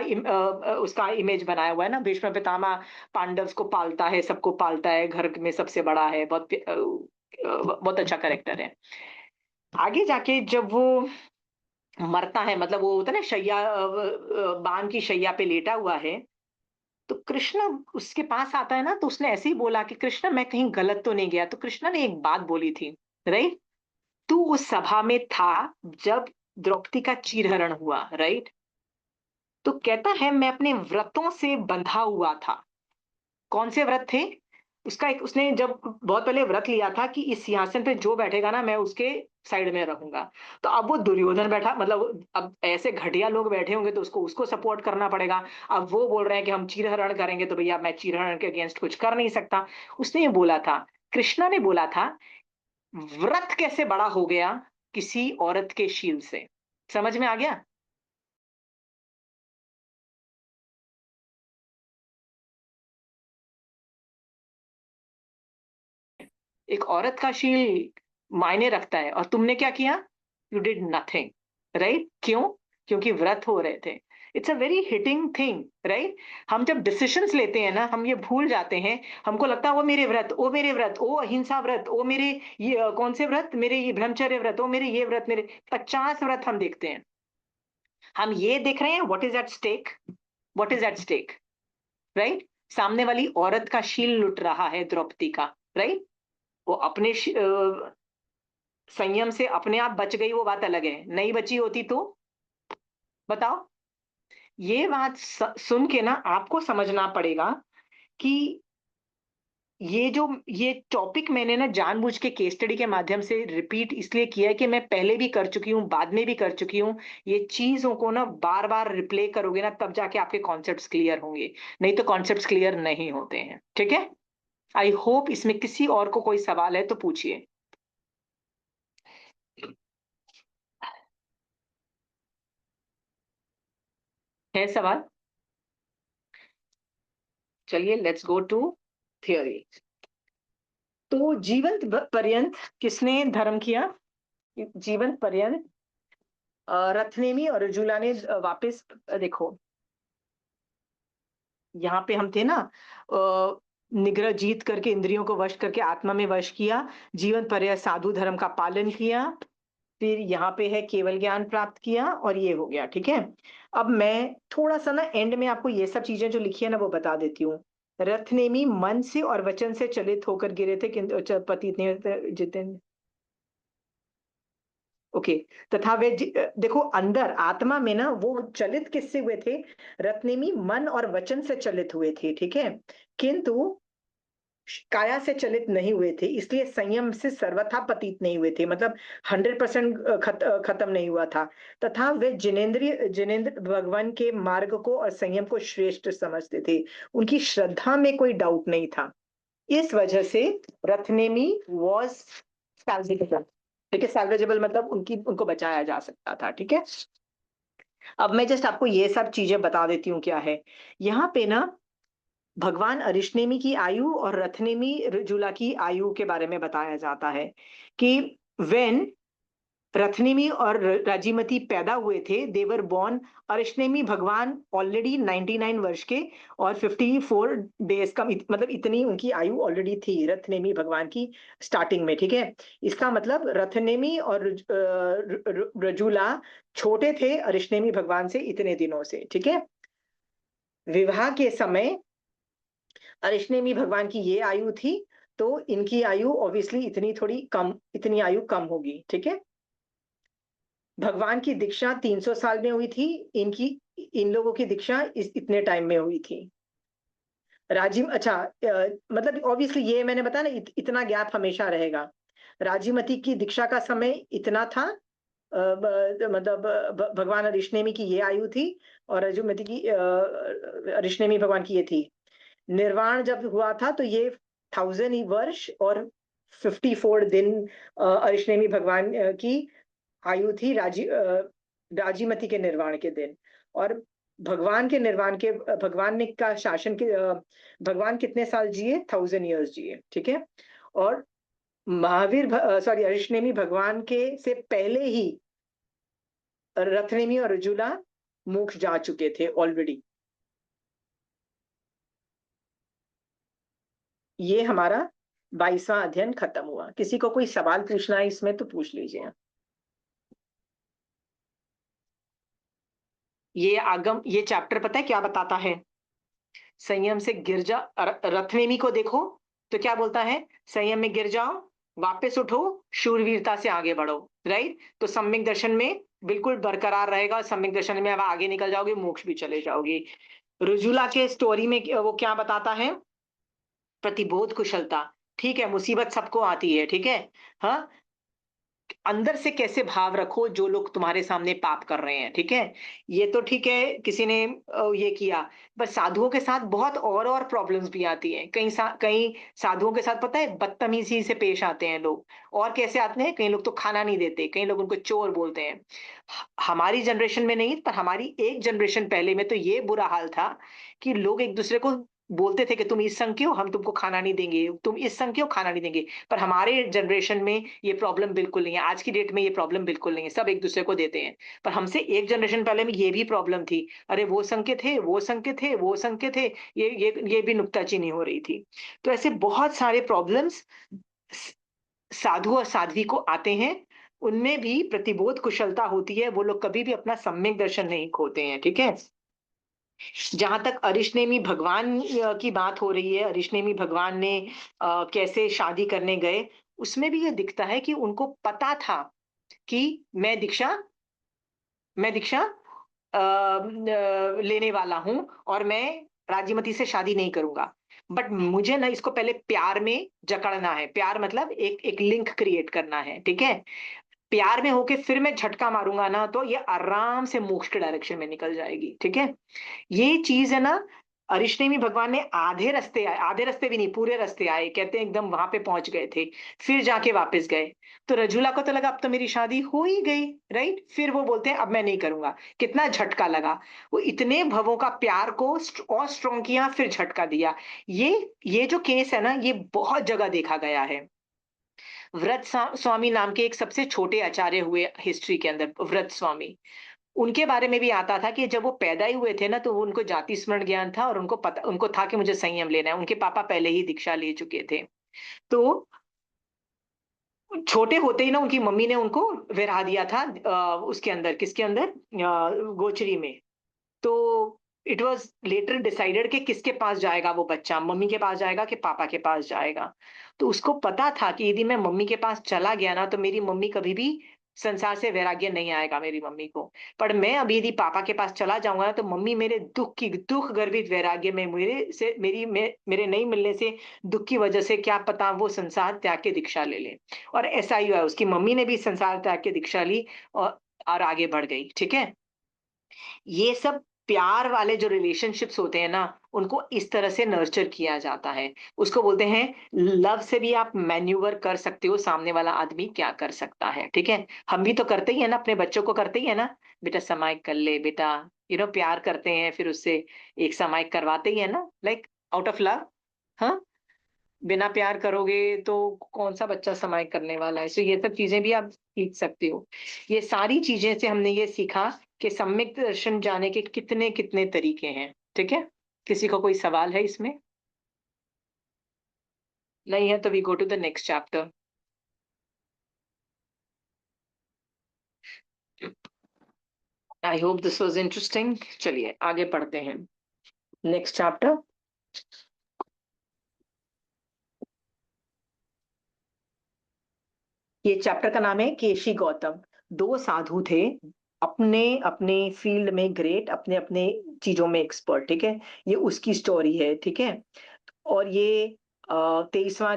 उसका इमेज बनाया हुआ है ना, भीष्म पितामह पांडव्स को पालता है, सबको पालता है, घर में सबसे बड़ा है, बहुत अच्छा कैरेक्टर है। आगे जाके जब वो मरता है, मतलब वो होता है ना, शैया बाण की शैया पे लेटा हुआ है, तो कृष्ण उसके पास आता है ना, तो उसने ऐसे ही बोला कि कृष्ण मैं कहीं गलत तो नहीं गया? तो कृष्ण ने एक बात बोली थी, राइट, तू उस सभा में था जब द्रौपदी का चीरहरण हुआ, राइट। तो कहता है मैं अपने व्रतों से बंधा हुआ था। कौन से व्रत थे? उसका एक, उसने जब बहुत पहले व्रत लिया था कि इस सिंहासन पे जो बैठेगा ना, मैं उसके साइड में रहूंगा। तो अब वो दुर्योधन बैठा, मतलब अब ऐसे घटिया लोग बैठे होंगे तो उसको उसको सपोर्ट करना पड़ेगा। अब वो बोल रहे हैं कि हम चीरहरण करेंगे, तो भैया मैं चीरहरण के अगेंस्ट कुछ कर नहीं सकता। उसने ये बोला था, कृष्णा ने बोला था, व्रत कैसे बड़ा हो गया किसी औरत के शील से? समझ में आ गया? एक औरत का शील मायने रखता है, और तुमने क्या किया? You did nothing, right. क्यों? क्योंकि व्रत हो रहे थे। It's a very hitting thing, right. हम जब डिसीशंस लेते हैं ना, हम ये भूल जाते हैं, हमको लगता है वो मेरे व्रत, ओ मेरे व्रत, ओ अहिंसा व्रत, ओ मेरे ये कौन से व्रत, मेरे ये ब्रह्मचर्य व्रत, ओ मेरे ये व्रत, मेरे 50 व्रत हम देखते हैं। हम ये देख रहे हैं what is at stake, what is at stake, right. सामने वाली औरत का शील लुट रहा है द्रौपदी का, राइट। वो अपने संयम से अपने आप बच गई वो बात अलग है, नहीं बची होती तो बताओ। ये बात सुन के ना आपको समझना पड़ेगा कि ये टॉपिक मैंने ना जानबूझ के केस स्टडी के माध्यम से रिपीट इसलिए किया है कि मैं पहले भी कर चुकी हूँ, बाद में भी कर चुकी हूँ। ये चीजों को ना बार बार रिप्ले करोगे ना तब जाके आपके कॉन्सेप्ट्स क्लियर होंगे, नहीं तो कॉन्सेप्ट्स क्लियर नहीं होते हैं। ठीक है, आई होप इसमें किसी और को कोई सवाल है तो पूछिए। है सवाल? चलिए लेट्स गो टू थियोरी। तो जीवन पर्यंत किसने धर्म किया? जीवन पर्यंत रथनेमी और रजुला ने वापस देखो, यहाँ पे हम थे ना, निग्रह जीत करके इंद्रियों को वश करके आत्मा में वश किया, जीवन पर्यंत साधु धर्म का पालन किया, फिर यहाँ पे है केवल ज्ञान प्राप्त किया और ये हो गया। ठीक है, अब मैं थोड़ा सा ना एंड में आपको ये सब चीजें जो लिखी है ना वो बता देती हूँ। रथनेमी मन से और वचन से चलित होकर गिरे थे, किंतु पतित नहीं जितेंद्र। ओके, तथा वे देखो अंदर आत्मा में ना वो चलित किससे हुए थे? रत्नेमी मन और वचन से चलित हुए थे। ठीक है, किंतु काया से चलित नहीं हुए थे, इसलिए संयम से सर्वथा पतित नहीं हुए थे, मतलब 100% खत्म नहीं हुआ था। तथा वे जिनेन्द्र भगवान के मार्ग को और संयम को श्रेष्ठ समझते थे, उनकी श्रद्धा में कोई डाउट नहीं था। इस वजह से रत्नेमी वॉज सैल्वेजेबल। ठीक है, सैल्वेजेबल मतलब उनको बचाया जा सकता था। ठीक है, अब मैं जस्ट आपको ये सब चीजें बता देती हूँ क्या है यहाँ पे ना। भगवान अरिष्नेमी की आयु और रथनेमी ऋजुला की आयु के बारे में बताया जाता है कि व्हेन रथनेमी और राजीमती पैदा हुए थे, देवर बॉर्न, अरिष्नेमी भगवान ऑलरेडी 99 वर्ष के और 54 डेज का, मतलब इतनी उनकी आयु ऑलरेडी थी रथनेमी भगवान की स्टार्टिंग में। ठीक है, इसका मतलब रथनेमी और रजुला छोटे थे अरिष्नेमी भगवान से इतने दिनों से। ठीक है, विवाह के समय अरिष्नेमी भगवान की ये आयु थी, तो इनकी आयु ऑब्वियसली इतनी आयु कम होगी। ठीक है, भगवान की दीक्षा 300 साल में हुई थी, इन लोगों की दीक्षा इतने टाइम में हुई थी। राजीव अच्छा मतलब ऑब्वियसली ये मैंने बताया ना, इतना गैप हमेशा रहेगा। राजीमती की दीक्षा का समय इतना था, मतलब भगवान अरिष्नेमी की ये आयु थी और राजीमती की अरिष्नेमी भगवान की ये थी। निर्वाण जब हुआ था तो ये 1000 वर्ष और 54 दिन अरिष्नेमी भगवान की आयु थी राजीमती के निर्वाण के दिन। और भगवान ने का शासन के भगवान कितने साल जिए? 1000 ईयर्स जिए। ठीक है, और अरिष्नेमी भगवान के से पहले ही रथनेमी और रजुला मोक्ष जा चुके थे ऑलरेडी। ये हमारा 22वां अध्ययन खत्म हुआ। किसी को कोई सवाल पूछना है इसमें तो पूछ लीजिए। ये चैप्टर पता है क्या बताता है? संयम से गिर जा, रथनेमी को देखो तो क्या बोलता है? संयम में गिर जाओ, वापस उठो, शूरवीरता से आगे बढ़ो। राइट, तो सम्यक दर्शन में बिल्कुल बरकरार रहेगा, सम्यक दर्शन में अब आगे निकल जाओगे, मोक्ष भी चले जाओगे। रुजुला के स्टोरी में वो क्या बताता है? प्रतिबोध कुशलता। ठीक है, मुसीबत सबको आती है। ठीक है, हाँ, अंदर से कैसे भाव रखो जो लोग तुम्हारे सामने पाप कर रहे हैं। ठीक है, ये तो ठीक है, किसी ने ये किया, बस साधुओं के साथ बहुत और प्रॉब्लम्स भी आती हैं। कई साधुओं के साथ पता है बदतमीजी से पेश आते हैं लोग। और कैसे आते हैं? कई लोग तो खाना नहीं देते, कई लोग उनको चोर बोलते हैं। हमारी जनरेशन में नहीं, पर हमारी एक जनरेशन पहले में तो ये बुरा हाल था कि लोग एक दूसरे को बोलते थे कि तुम इस संघ के हो, हम तुमको खाना नहीं देंगे, तुम इस संघ के हो, खाना नहीं देंगे। पर हमारे जनरेशन में ये प्रॉब्लम बिल्कुल नहीं है, आज की डेट में ये प्रॉब्लम बिल्कुल नहीं है, सब एक दूसरे को देते हैं। पर हमसे एक जनरेशन पहले में ये भी प्रॉब्लम थी, अरे वो संघ के थे, वो संघ के थे, वो संघ के थे, ये भी नुक्ताचीनी हो रही थी। तो ऐसे बहुत सारे प्रॉब्लम्स साधु और साध्वी को आते हैं, उनमें भी प्रतिबोध कुशलता होती है, वो लोग कभी भी अपना सम्यक दर्शन नहीं खोते हैं। ठीक है, जहां तक अरिष्नेमी भगवान की बात हो रही है, अरिष्नेमी भगवान ने कैसे शादी करने गए, उसमें भी ये दिखता है कि उनको पता था कि मैं दीक्षा लेने वाला हूँ और मैं राज्यमती से शादी नहीं करूंगा। बट मुझे ना इसको पहले प्यार में जकड़ना है। प्यार मतलब एक लिंक क्रिएट करना है, ठीक है। प्यार में होके फिर मैं झटका मारूंगा ना तो ये आराम से मोक्ष के डायरेक्शन में निकल जाएगी, ठीक है। ये चीज है ना, अरिष्टेमी भगवान ने आधे रास्ते भी नहीं, पूरे रास्ते आए, कहते हैं एकदम वहां पे पहुंच गए थे, फिर जाके वापस गए। तो रजूला को तो लगा अब तो मेरी शादी हो ही गई, राइट। फिर वो बोलते हैं अब मैं नहीं करूंगा। कितना झटका लगा, वो इतने भवों का प्यार को और स्ट्रॉन्ग किया, फिर झटका दिया। ये जो केस है ना, ये बहुत जगह देखा गया है। स्वामी नाम के एक सबसे छोटे आचार्य हुए हिस्ट्री के अंदर, व्रत स्वामी, उनके बारे में भी आता था कि जब वो पैदा ही हुए थे ना, तो उनको जाति स्मरण ज्ञान था और उनको था कि मुझे संयम लेना है। उनके पापा पहले ही दीक्षा ले चुके थे। तो छोटे होते ही ना उनकी मम्मी ने उनको विरा दिया था, उसके अंदर, किसके अंदर, गोचरी में। तो इट वॉज लेटर डिसाइडेड कि किसके पास जाएगा वो बच्चा, मम्मी के पास जाएगा कि पापा के पास जाएगा। तो उसको पता था कि यदि मैं मम्मी के पास चला गया ना, तो मेरी मम्मी कभी भी संसार से वैराग्य नहीं आएगा मेरी मम्मी को। पर मैं अभी यदि पापा के पास चला जाऊंगा ना, तो मम्मी मेरे दुख गर्भित वैराग्य में मेरे नहीं मिलने से दुख की वजह से क्या पता वो संसार त्याग के दीक्षा ले ले। और ऐसा ही हुआ, उसकी मम्मी ने भी संसार त्याग के दीक्षा ली और आगे बढ़ गई, ठीक है। ये सब प्यार वाले जो रिलेशनशिप्स होते हैं ना, उनको इस तरह से नर्चर किया जाता है। उसको बोलते हैं लव से भी आप मैन्यूवर कर सकते हो सामने वाला आदमी क्या कर सकता है, ठीक है। हम भी तो करते ही है ना, अपने बच्चों को करते ही है ना, बेटा समाइक कर ले बेटा, प्यार करते हैं, फिर उससे एक समाइक करवाते ही है ना, लाइक आउट ऑफ लव। हाँ, बिना प्यार करोगे तो कौन सा बच्चा समाइक करने वाला है। सो ये सब चीजें भी आप सीख सकते हो। ये सारी चीजें से हमने ये सीखा कि सम्यक दर्शन जाने के कितने कितने तरीके हैं, ठीक है। किसी को कोई सवाल है इसमें? नहीं है तो we go to the next chapter. I hope this was interesting. चलिए आगे पढ़ते हैं नेक्स्ट चैप्टर। ये चैप्टर का नाम है केशी गौतम। दो साधु थे, अपने अपने फील्ड में ग्रेट, अपने अपने चीजों में एक्सपर्ट, ठीक है। ये उसकी स्टोरी है, ठीक है। और ये 23वां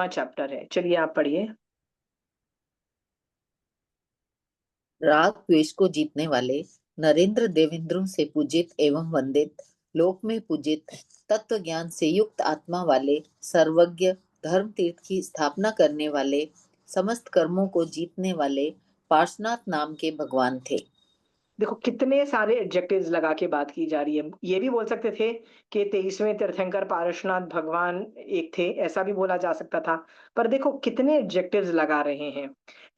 चैप्टर है। चलिए आप पढ़िए। राग द्वेष को जीतने वाले, नरेंद्र देवेंद्रों से पूजित एवं वंदित, लोक में पूजित, तत्व ज्ञान से युक्त आत्मा वाले, सर्वज्ञ, धर्म तीर्थ की स्थापना करने वाले, समस्त कर्मों को जीतने वाले पार्श्वनाथ नाम के भगवान थे। देखो कितने सारे एडजेक्टिव्स लगा के बात की जा रही है। ये भी बोल सकते थे कि 23वें तीर्थंकर पार्श्वनाथ भगवान एक थे, ऐसा भी बोला जा सकता था। पर देखो कितने एडजेक्टिव्स लगा रहे हैं।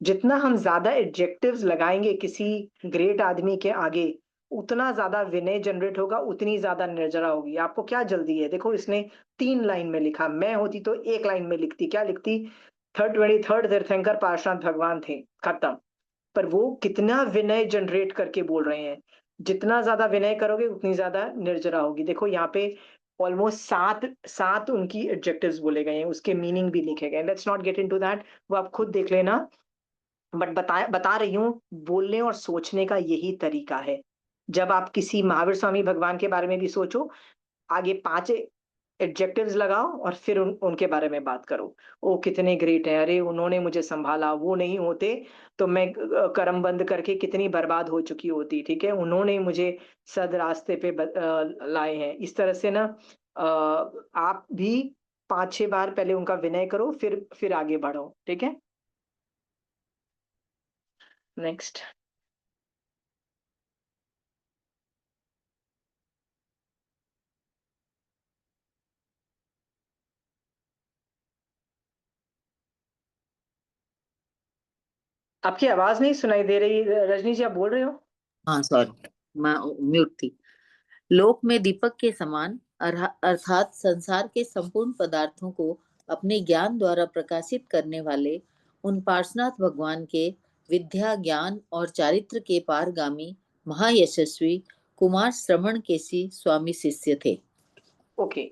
जितना हम ज्यादा एडजेक्टिव्स लगाएंगे किसी ग्रेट आदमी के आगे, उतना ज्यादा विनय जनरेट होगा, उतनी ज्यादा निर्जरा होगी। आपको क्या जल्दी है? देखो इसने 3 लाइन में लिखा, मैं होती तो 1 लाइन में लिखती। क्या लिखती? 23rd तीर्थंकर पार्श्वनाथ भगवान थे, खत्म। पर वो कितना विनय जनरेट करके बोल रहे हैं। जितना ज्यादा विनय करोगे उतनी ज्यादा निर्जरा होगी। देखो यहाँ पे ऑलमोस्ट सात सात उनकी एडजेक्टिव्स बोले गए हैं, उसके मीनिंग भी लिखे गए। Let's not get into that, वो आप खुद देख लेना। बट बता रही हूँ, बोलने और सोचने का यही तरीका है। जब आप किसी महावीर स्वामी भगवान के बारे में भी सोचो, आगे 5 एडजेक्टिव्स लगाओ और फिर उनके बारे में बात करो। ओ कितने ग्रेट है, अरे उन्होंने मुझे संभाला, वो नहीं होते तो मैं कर्म बंद करके कितनी बर्बाद हो चुकी होती, ठीक है। उन्होंने मुझे सद रास्ते पे लाए हैं। इस तरह से ना आप भी 5-6 बार पहले उनका विनय करो, फिर आगे बढ़ो, ठीक है। नेक्स्ट। आपकी आवाज नहीं सुनाई दे रही रजनी जी, आप बोल रहे हो? हाँ सॉरी, मैं म्यूट थी। लोक में दीपक के समान अर्थात संसार के संपूर्ण पदार्थों को अपने ज्ञान द्वारा प्रकाशित करने वाले उन पार्श्वनाथ भगवान के विद्या, ज्ञान और चारित्र के पारगामी महायशस्वी कुमार श्रवण केसी स्वामी शिष्य थे। ओके,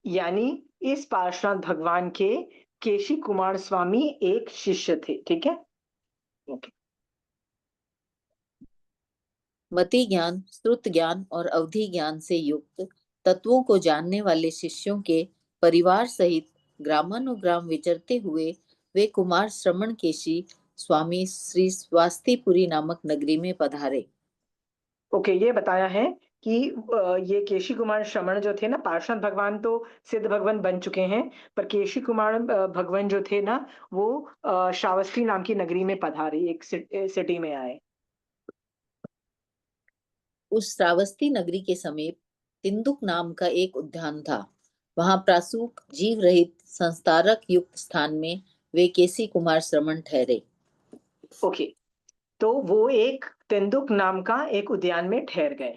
यानी इस पार्श्वनाथ भगवान के केशी कुमार स्वामी एक शिष्य थे, ठीक है। ओके। मति ज्ञान, श्रुत ज्ञान और अवधि ज्ञान से युक्त तत्वों को जानने वाले शिष्यों के परिवार सहित ग्रामानुग्राम विचरते हुए वे कुमार श्रमण केशी स्वामी श्री स्वास्तिपुरी नामक नगरी में पधारे। ओके, ये बताया है कि ये केशी कुमार श्रमण जो थे ना, पार्षद भगवान तो सिद्ध भगवान बन चुके हैं, पर केशी कुमार भगवान जो थे ना, वो श्रावस्ती नाम की नगरी में पधारे, एक सिटी में आए। उस श्रावस्ती नगरी के समीप तिंदुक नाम का एक उद्यान था। वहां प्रासूक जीव रहित संस्कारक युक्त स्थान में वे केसी कुमार श्रमण ठहरे। ओके, तो वो एक तेंदुक नाम का एक उद्यान में ठहर गए।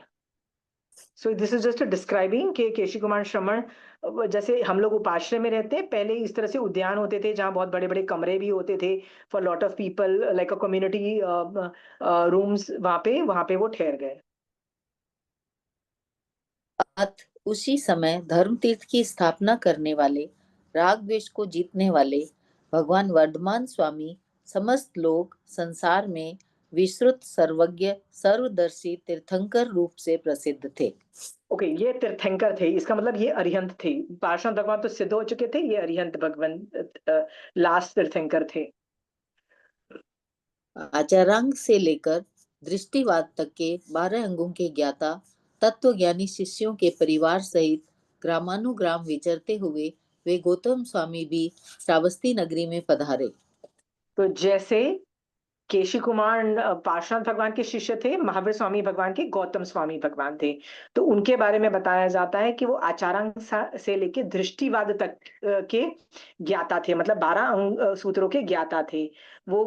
So this is just describing के केशी कुमार श्रमण, जैसे हम लोग उपाश्रय में रहते हैं, पहले इस तरह से उद्यान होते थे जहाँ बहुत बड़े बड़े कमरे भी होते थे for lot of people, like a community rooms, वहां पे वो ठहर गए। अत उसी समय धर्म तीर्थ की स्थापना करने वाले, राग द्वेष को जीतने वाले भगवान वर्धमान स्वामी समस्त लोग संसार में विश्रुत सर्वज्ञ सर्वदर्शी तीर्थंकर रूप से प्रसिद्ध थे। ओके, ये तीर्थंकर थे, इसका मतलब ये अरिहंत थे। पार्षद भगवान तो सिद्ध हो चुके थे, ये अरिहंत भगवान लास्ट तीर्थंकर थे। आचारांग से लेकर दृष्टिवाद तक के 12 अंगों के ज्ञाता तत्वज्ञानी शिष्यों के परिवार सहित ग्रामानुग्राम विचरते हुए वे गौतम स्वामी भी श्रावस्ती नगरी में पधारे। तो जैसे केशी कुमार पार्श्वनाथ भगवान के शिष्य थे, महावीर स्वामी भगवान के गौतम स्वामी भगवान थे, तो उनके बारे में बताया जाता है कि वो आचारांग से लेके दृष्टिवाद तक के ज्ञाता थे, मतलब 12 सूत्रों के ज्ञाता थे। वो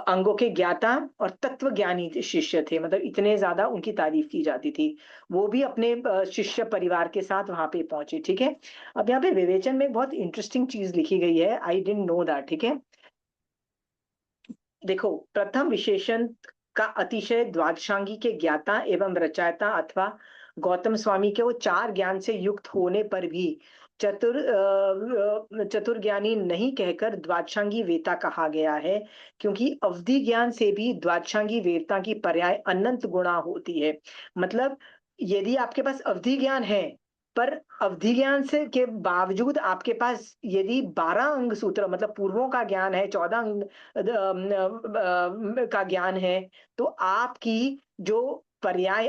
अंगों के ज्ञाता और तत्व ज्ञानी शिष्य थे, मतलब इतने ज्यादा उनकी तारीफ की जाती थी। वो भी अपने शिष्य परिवार के साथ वहां पे पहुंचे, ठीक है। अब यहाँ पे विवेचन में बहुत इंटरेस्टिंग चीज लिखी गई है, आई डिडंट नो दैट, ठीक है। देखो, प्रथम विशेषण का अतिशय द्वादशांगी के ज्ञाता एवं रचयिता अथवा गौतम स्वामी के वो 4 ज्ञान से युक्त होने पर भी चतुर्ज्ञानी नहीं कहकर द्वादशांगी वेता कहा गया है, क्योंकि अवधि ज्ञान से भी द्वादशांगी वेता की पर्याय अनंत गुणा होती है। मतलब यदि आपके पास अवधि ज्ञान है, पर अवधि ज्ञान से के बावजूद आपके पास यदि 12 अंग सूत्र, मतलब पूर्वों का ज्ञान है, 14 अंग का ज्ञान है, तो आपकी जो पर्याय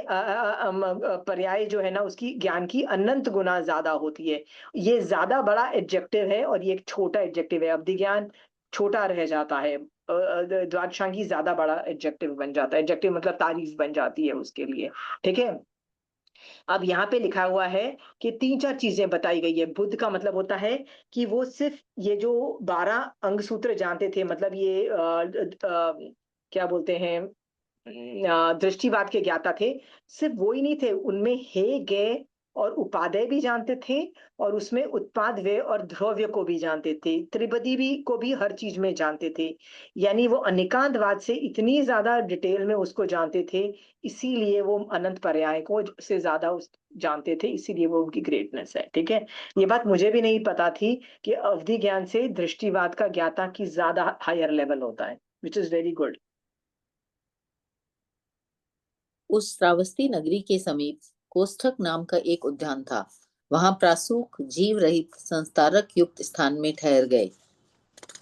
जो है ना, उसकी ज्ञान की अनंत गुना ज्यादा होती है। ये ज्यादा बड़ा एडजेक्टिव है और ये एक छोटा एडजेक्टिव है। अवधि ज्ञान छोटा रह जाता है, द्वादशांगी ज्यादा बड़ा एडजेक्टिव बन जाता है। एडजेक्टिव मतलब तारीफ बन जाती है उसके लिए, ठीक है। अब यहाँ पे लिखा हुआ है कि 3-4 चीजें बताई गई है। बुद्ध का मतलब होता है कि वो सिर्फ ये जो 12 अंग सूत्र जानते थे, मतलब ये क्या बोलते हैं, दृष्टिवाद के ज्ञाता थे। सिर्फ वो ही नहीं थे, उनमें हे गे और उपादेय भी जानते थे, और उसमें उत्पाद व्यय और द्रव्य को भी जानते थे, त्रिपदी भी को भी हर चीज में जानते थे। यानी वो अनिकांतवाद से इतनी ज्यादा डिटेल में उसको जानते थे, इसीलिए वो अनंत पर्याय को से ज्यादा जानते थे, इसीलिए वो उनकी ग्रेटनेस है, ठीक है। ये बात मुझे भी नहीं पता थी कि अवधि ज्ञान से दृष्टिवाद का ज्ञाता की ज्यादा हायर लेवल होता है, विच इज वेरी गुड। उस श्रावस्ती नगरी के समीप कोष्ठक नाम का एक उद्यान था। वहां प्रासूक जीव रहित संस्कारक युक्त स्थान में ठहर गए।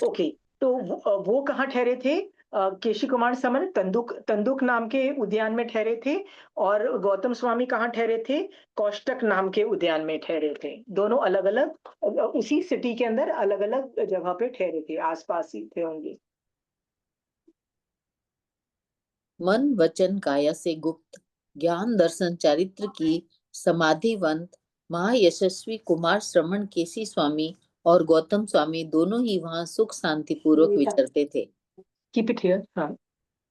ओके, तो वो कहाँ ठहरे थे? केशी कुमार समन तंदुक नाम के उद्यान में ठहरे थे, और गौतम स्वामी कहाँ ठहरे थे? कौष्टक नाम के उद्यान में ठहरे थे। दोनों अलग अलग उसी सिटी के अंदर अलग अलग जगह पे ठहरे थे, आसपास ही थे होंगे। मन वचन काया से गुप्त ज्ञान दर्शन चारित्र की समाधिवंत महायशस्वी कुमार श्रमण केसी स्वामी और गौतम स्वामी दोनों ही वहां सुख शांति पूर्वक विचरते थे। Keep it here. हाँ,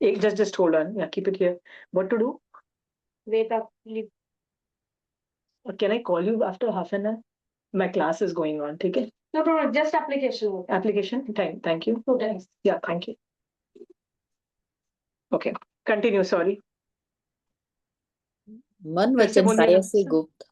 एक जस्ट होल्ड ऑन, या keep it here. What to do? Wait up, can I call you after half an hour? My class is going on, ठीक है। No problem, just application. Thank you. Oh, thanks. Yeah, thank you. Okay, continue. Sorry. मन कैसे वचन बोलिए काया ना? से गुप्त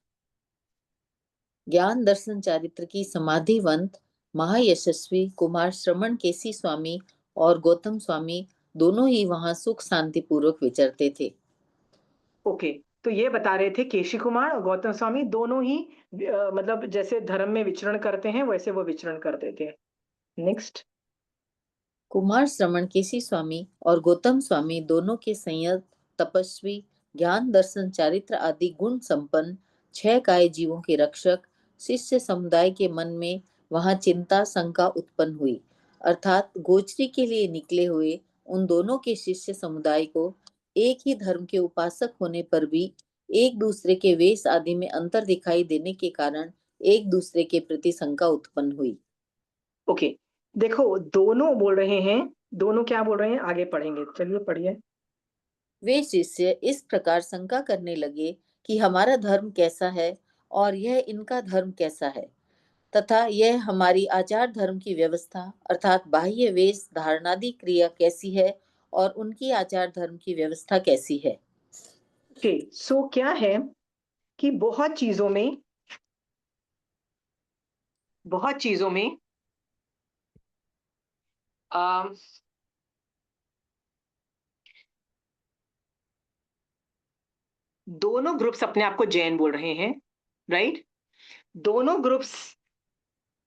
ज्ञान दर्शन चारित्र की समाधिवंत महायशस्वी कुमार श्रमण केसी स्वामी और गौतम स्वामी दोनों ही वहां सुख शांति पूर्वक विचरते थे। ओके, तो ये बता रहे थे केशी कुमार और गौतम स्वामी दोनों ही मतलब जैसे धर्म में विचरण करते हैं वैसे वो विचरण करते थे। नेक्स्ट। कुमार श्रमण केसी स्वामी और गौतम स्वामी दोनों के संयत, तपस्वी, ज्ञान दर्शन चारित्र आदि गुण संपन्न 6 काय जीवों के रक्षक शिष्य समुदाय के मन में वहां चिंता शंका उत्पन्न हुई, अर्थात गोचरी के लिए निकले हुए उन दोनों के शिष्य समुदाय को एक ही धर्म के उपासक होने पर भी एक दूसरे के वेश आदि में अंतर दिखाई देने के कारण एक दूसरे के प्रति शंका उत्पन्न हुई। ओके, देखो दोनों बोल रहे हैं, दोनों क्या बोल रहे हैं आगे पढ़ेंगे, चलिए पढ़िए। वे शिष्य इस प्रकार शंका करने लगे कि हमारा धर्म कैसा है और यह इनका धर्म कैसा है, तथा यह हमारी आचार धर्म की व्यवस्था अर्थात बाह्य वेश धारणादि क्रिया कैसी है और उनकी आचार धर्म की व्यवस्था कैसी है। ओके, सो क्या है कि बहुत चीजों में आ, दोनों ग्रुप्स अपने आप को जैन बोल रहे हैं, राइट। दोनों ग्रुप्स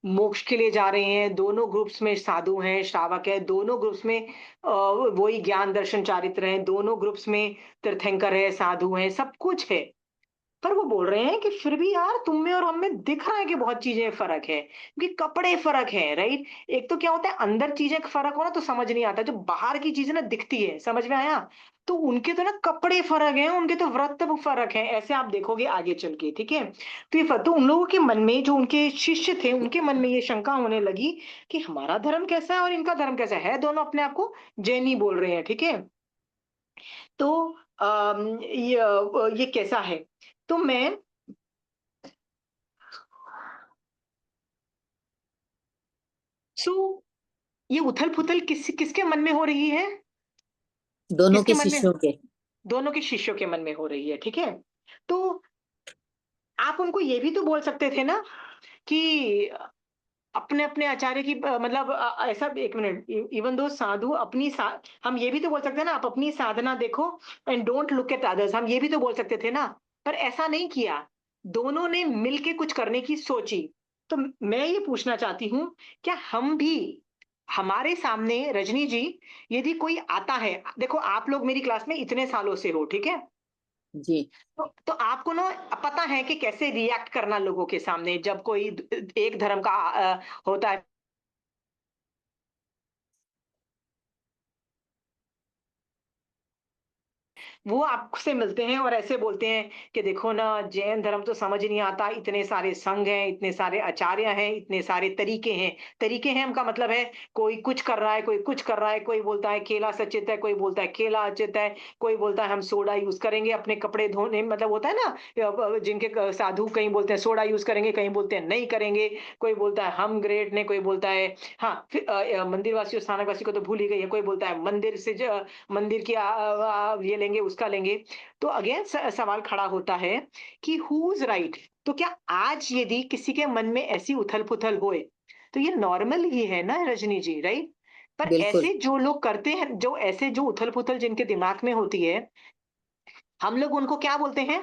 मोक्ष के लिए जा रहे हैं, दोनों ग्रुप्स में साधु हैं, श्रावक है, दोनों ग्रुप्स में वही ज्ञान दर्शन चारित्र हैं, दोनों ग्रुप्स में तीर्थंकर है, साधु हैं, सब कुछ है। पर वो बोल रहे हैं कि फिर भी यार तुम में और हम में दिख रहा है कि बहुत चीजें फर्क है, क्योंकि कपड़े फर्क है, राइट। एक तो क्या होता है अंदर चीजें फर्क हो ना तो समझ नहीं आता, जो बाहर की चीजें ना दिखती है, समझ में आया। तो उनके तो ना कपड़े फर्क हैं, उनके तो व्रत फर्क है, ऐसे आप देखोगे आगे चल के, ठीक है। तो ये तो उन लोगों के मन में, जो उनके शिष्य थे, उनके मन में ये शंका होने लगी कि हमारा धर्म कैसा है और इनका धर्म कैसा है, दोनों अपने आप को जैनी बोल रहे हैं, ठीक है। तो ये कैसा है, तो मैं ये उथल पुथल किसके मन में हो रही है, दोनों किसके के मन में, शिष्यों के। दोनों के शिष्यों के मन में हो रही है, ठीक है। तो आप उनको ये भी तो बोल सकते थे ना कि अपने अपने आचार्य की मतलब ऐसा, एक मिनट, इवन दो साधु हम ये भी तो बोल सकते हैं ना, आप अपनी साधना देखो and don't look at others, हम ये भी तो बोल सकते थे ना। पर ऐसा नहीं किया, दोनों ने मिलके कुछ करने की सोची। तो मैं ये पूछना चाहती हूँ, क्या हम भी, हमारे सामने रजनी जी, यदि कोई आता है, देखो आप लोग मेरी क्लास में इतने सालों से हो, ठीक है। जी। तो आपको ना पता है कि कैसे रिएक्ट करना लोगों के सामने जब कोई एक धर्म का होता है। वो आपसे मिलते हैं और ऐसे बोलते हैं कि देखो ना, जैन धर्म तो समझ नहीं आता, इतने सारे संघ हैं, इतने सारे आचार्य हैं, इतने सारे तरीके हैं। तरीके हैं उनका मतलब है कोई कुछ कर रहा है, कोई कुछ कर रहा है, कोई बोलता है केला सचित है, कोई बोलता है केला अचित है, कोई बोलता है हम सोडा यूज करेंगे अपने कपड़े धोने, मतलब होता है ना, जिनके साधु कहीं बोलते हैं सोडा यूज करेंगे, कहीं बोलते हैं नहीं करेंगे, कोई बोलता है हम ग्रेट ने, कोई बोलता है हाँ, फिर मंदिर वासी और स्थानक वासी को तो भूल ही गई है, कोई बोलता है मंदिर से मंदिर की ये लेंगे उसका लेंगे। तो अगेन सवाल खड़ा होता है कि हु इज राइट। तो क्या आज यदि किसी के मन में ऐसी उथल पुथल होए तो ये नॉर्मल ही है ना रजनी जी, राइट। पर बिल्कुल। ऐसे जो लोग करते हैं, जो ऐसे जो उथल पुथल जिनके दिमाग में होती है, हम लोग उनको क्या बोलते हैं,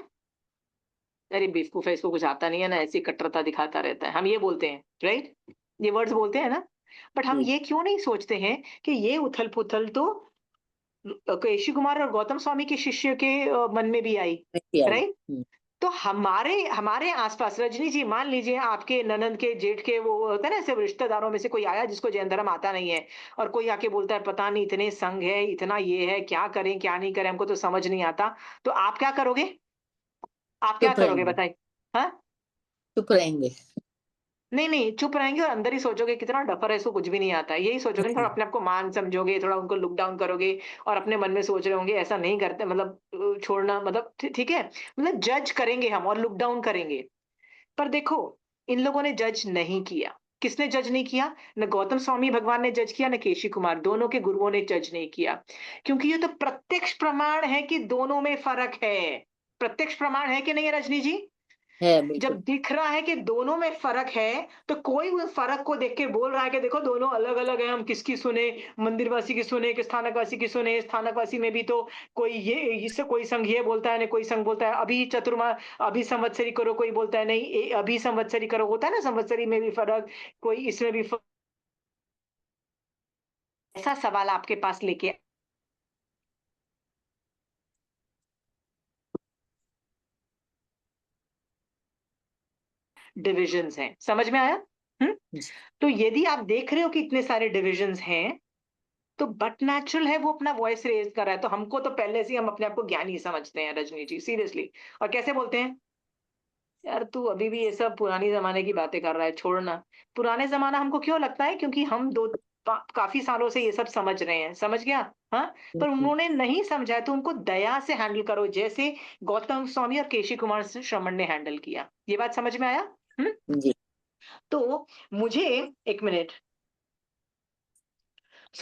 अरे बेवकूफ है, इसको कुछ आता नहीं है ना, ऐसी कट्टरता दिखाता रहता है, हम ये बोलते हैं, राइट। ये वर्ड्स बोलते हैं ना। बट हम जी। ये क्यों नहीं सोचते हैं कि ये उथल पुथल तो केशी कुमार और गौतम स्वामी के शिष्य के मन में भी आई, नहीं आई। राइट। तो हमारे हमारे आसपास रजनी जी, मान लीजिए आपके ननंद के जेठ के वो होता है ना, ऐसे रिश्तेदारों में से कोई आया जिसको जैन धर्म आता नहीं है, और कोई आके बोलता है पता नहीं इतने संघ है, इतना ये है, क्या करें क्या नहीं करें, हमको तो समझ नहीं आता। तो आप क्या करोगे, आप क्या चुप करोगे रहेंगे। बताइए। हाँ, चुप रहेंगे। नहीं नहीं, चुप रहेंगे और अंदर ही सोचोगे कितना डफर है, इसको कुछ भी नहीं आता है, यही सोचोगे नहीं, थोड़ा अपने आप को मान समझोगे, थोड़ा उनको लुक डाउन करोगे और अपने मन में सोच रहे होंगे ऐसा नहीं करते, मतलब छोड़ना, मतलब ठीक है, मतलब जज करेंगे हम और लुक डाउन करेंगे। पर देखो, इन लोगों ने जज नहीं किया। किसने जज नहीं किया, न गौतम स्वामी भगवान ने जज किया, न केशी कुमार, दोनों के गुरुओं ने जज नहीं किया। क्योंकि ये तो प्रत्यक्ष प्रमाण है कि दोनों में फर्क है। प्रत्यक्ष प्रमाण है कि नहीं है रजनी जी। है जब बिल्कुल। दिख रहा है कि दोनों में फर्क है, तो कोई उस फर्क को देख के बोल रहा है कि देखो दोनों अलग अलग हैं, हम किसकी सुने, मंदिरवासी की सुने कि स्थानकवासी की सुने। स्थानकवासी में भी तो कोई ये इससे कोई संघ ये बोलता है, नहीं कोई संघ बोलता है अभी चतुर्मा अभी संवत्सरी करो, कोई बोलता है नहीं अभी संवत्सरी करो। होता है ना संवत्सरी में भी फर्क, कोई इसमें भी ऐसा सवाल आपके पास लेके डिविजन्स हैं। समझ में आया? जी। तो यदि आप देख रहे हो कि इतने सारे डिविजन्स हैं, तो बट नेचुरल है वो अपना वॉइस रेज कर रहा है। तो हमको तो पहले से ही हम अपने आप को ज्ञानी समझते हैं रजनी जी, सीरियसली। और कैसे बोलते हैं, यार तू अभी भी ये सब पुरानी जमाने की बातें कर रहा है, छोड़ना। पुराने जमाना हमको क्यों लगता है, क्योंकि हम काफी सालों से ये सब समझ रहे हैं, समझ गया? हाँ। पर उन्होंने नहीं समझा है, तो उनको दया से हैंडल करो, जैसे गौतम स्वामी और केशी कुमार श्रमण ने हैंडल किया। ये बात समझ में आया? जी। तो मुझे एक मिनट,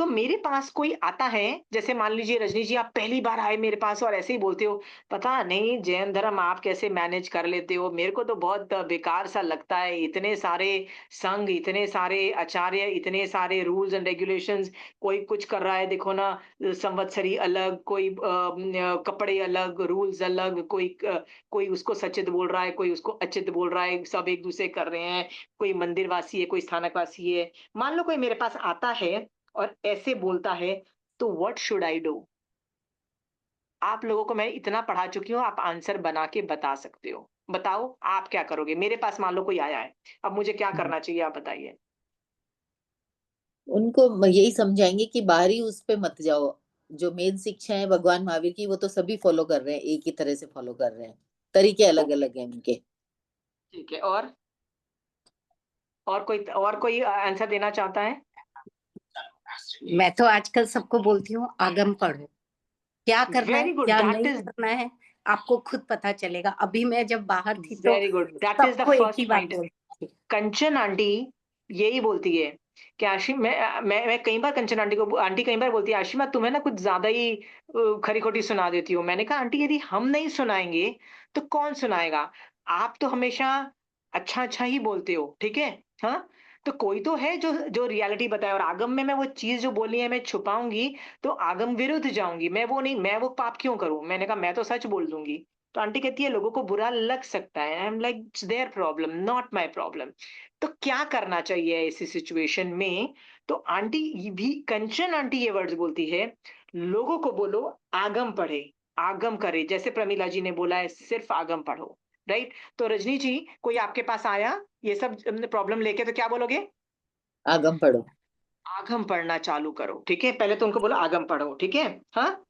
मेरे पास कोई आता है, जैसे मान लीजिए रजनी जी आप पहली बार आए मेरे पास और ऐसे ही बोलते हो, पता नहीं जैन धर्म आप कैसे मैनेज कर लेते हो, मेरे को तो बहुत बेकार सा लगता है, इतने सारे संघ, इतने सारे आचार्य, इतने सारे रूल्स एंड रेगुलेशंस, कोई कुछ कर रहा है देखो ना, संवत्सरी अलग, कोई कपड़े अलग, रूल्स अलग, कोई उसको सचित बोल रहा है, कोई उसको अचित बोल रहा है, सब एक दूसरे कर रहे हैं, कोई मंदिरवासी है, कोई स्थानकवासी है। मान लो कोई मेरे पास आता है और ऐसे बोलता है, तो व्हाट शुड आई डू? आप लोगों को मैं इतना पढ़ा चुकी हूँ, आप आंसर बना के बता सकते हो। बताओ आप क्या करोगे? मेरे पास मान लो कोई आया है, अब मुझे क्या करना चाहिए, आप बताइए। उनको यही समझाएंगे कि बाहरी उस पे मत जाओ, जो मेन शिक्षा है भगवान महावीर की वो तो सभी फॉलो कर रहे हैं, एक ही तरह से फॉलो कर रहे हैं, तरीके अलग अलग हैं उनके। ठीक है। और कोई आंसर देना चाहता है? मैं तो आजकल सबको बोलती हूँ आगम पढ़ो, क्या करना है वेरी गुड, क्या दैट नहीं इज करना है आपको खुद पता चलेगा। अभी मैं जब बाहर थी तो very good, that is the सबको एक ही फर्स्ट बात पॉइंट। बोलती थी। कंचन आंटी यही बोलती है कि आशी, मैं कई बार कंचन आंटी को, आंटी कई बार बोलती है, आशिमा तुम्हें ना कुछ ज्यादा ही खरी खोटी सुना देती हो। मैंने कहा आंटी यदि हम नहीं सुनाएंगे तो कौन सुनाएगा? आप तो हमेशा अच्छा अच्छा ही बोलते हो, ठीक है? हाँ। तो कोई तो है जो जो रियलिटी बताए, और आगम में मैं वो चीज जो बोली है मैं छुपाऊंगी तो आगम विरुद्ध जाऊंगी। मैं वो नहीं, मैं वो पाप क्यों करूं? मैंने कहा मैं तो सच बोल दूंगी। तो आंटी कहती है लोगों को बुरा लग सकता है। I am like it's their problem, not my problem. तो क्या करना चाहिए ऐसी सिचुएशन में? तो आंटी भी, कंचन आंटी ये वर्ड्स बोलती है, लोगों को बोलो आगम पढ़े, आगम करे, जैसे प्रमीला जी ने बोला है सिर्फ आगम पढ़ो। राइट? तो रजनी जी कोई आपके पास आया ये सब प्रॉब्लम लेके, तो क्या बोलोगे? आगम पढ़ो। आगम पढ़ना चालू करो, ठीक है? पहले तो उनको बोलो आगम पढ़ो, ठीक है? हाँ।